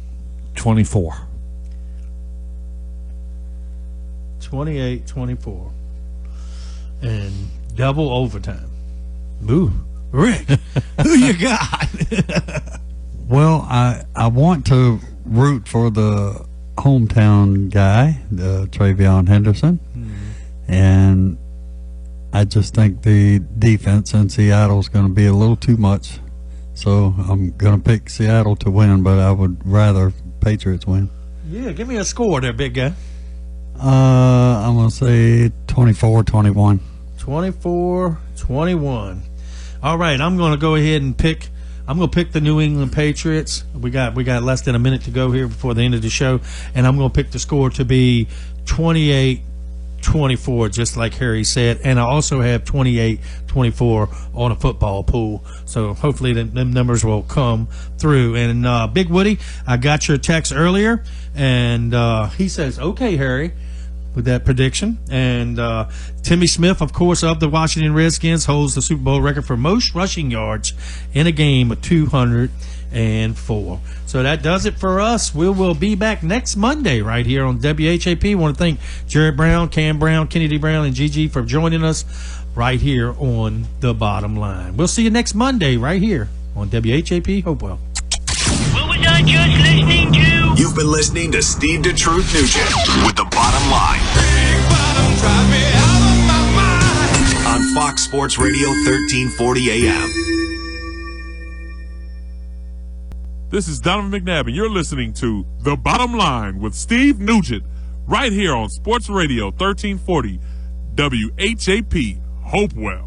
28-24. And double overtime. Ooh. Rick, who you got? Well, I want to root for the hometown guy, Travion Henderson. And I just think the defense in Seattle is going to be a little too much. So I'm going to pick Seattle to win, but I would rather Patriots win. Yeah, give me a score there, big guy. I'm going to say 24-21. 24-21. All right, I'm going to go ahead and pick. I'm going to pick the New England Patriots. We got less than a minute to go here before the end of the show, and I'm going to pick the score to be 28-24, just like Harry said. And I also have 28-24 on a football pool. So hopefully them numbers will come through. And Big Woody, I got your text earlier, and he says, okay, Harry, with that prediction. And Timmy Smith, of course, of the Washington Redskins, holds the Super Bowl record for most rushing yards in a game of 204. So that does it for us. We will be back next Monday right here on WHAP. I want to thank Jerrett Brown, Cam Brown, Kennedy Brown, and Gigi for joining us right here on The Bottom Line. We'll see you next Monday right here on WHAP Hopewell. What was I just listening to? You've been listening to Steve the Truth Nugent with The Bottom Line. Big bottom drive me out of my mind. On Fox Sports Radio 1340 AM. This is Donovan McNabb, and you're listening to The Bottom Line with Steve Nugent, right here on Sports Radio 1340 WHAP Hopewell.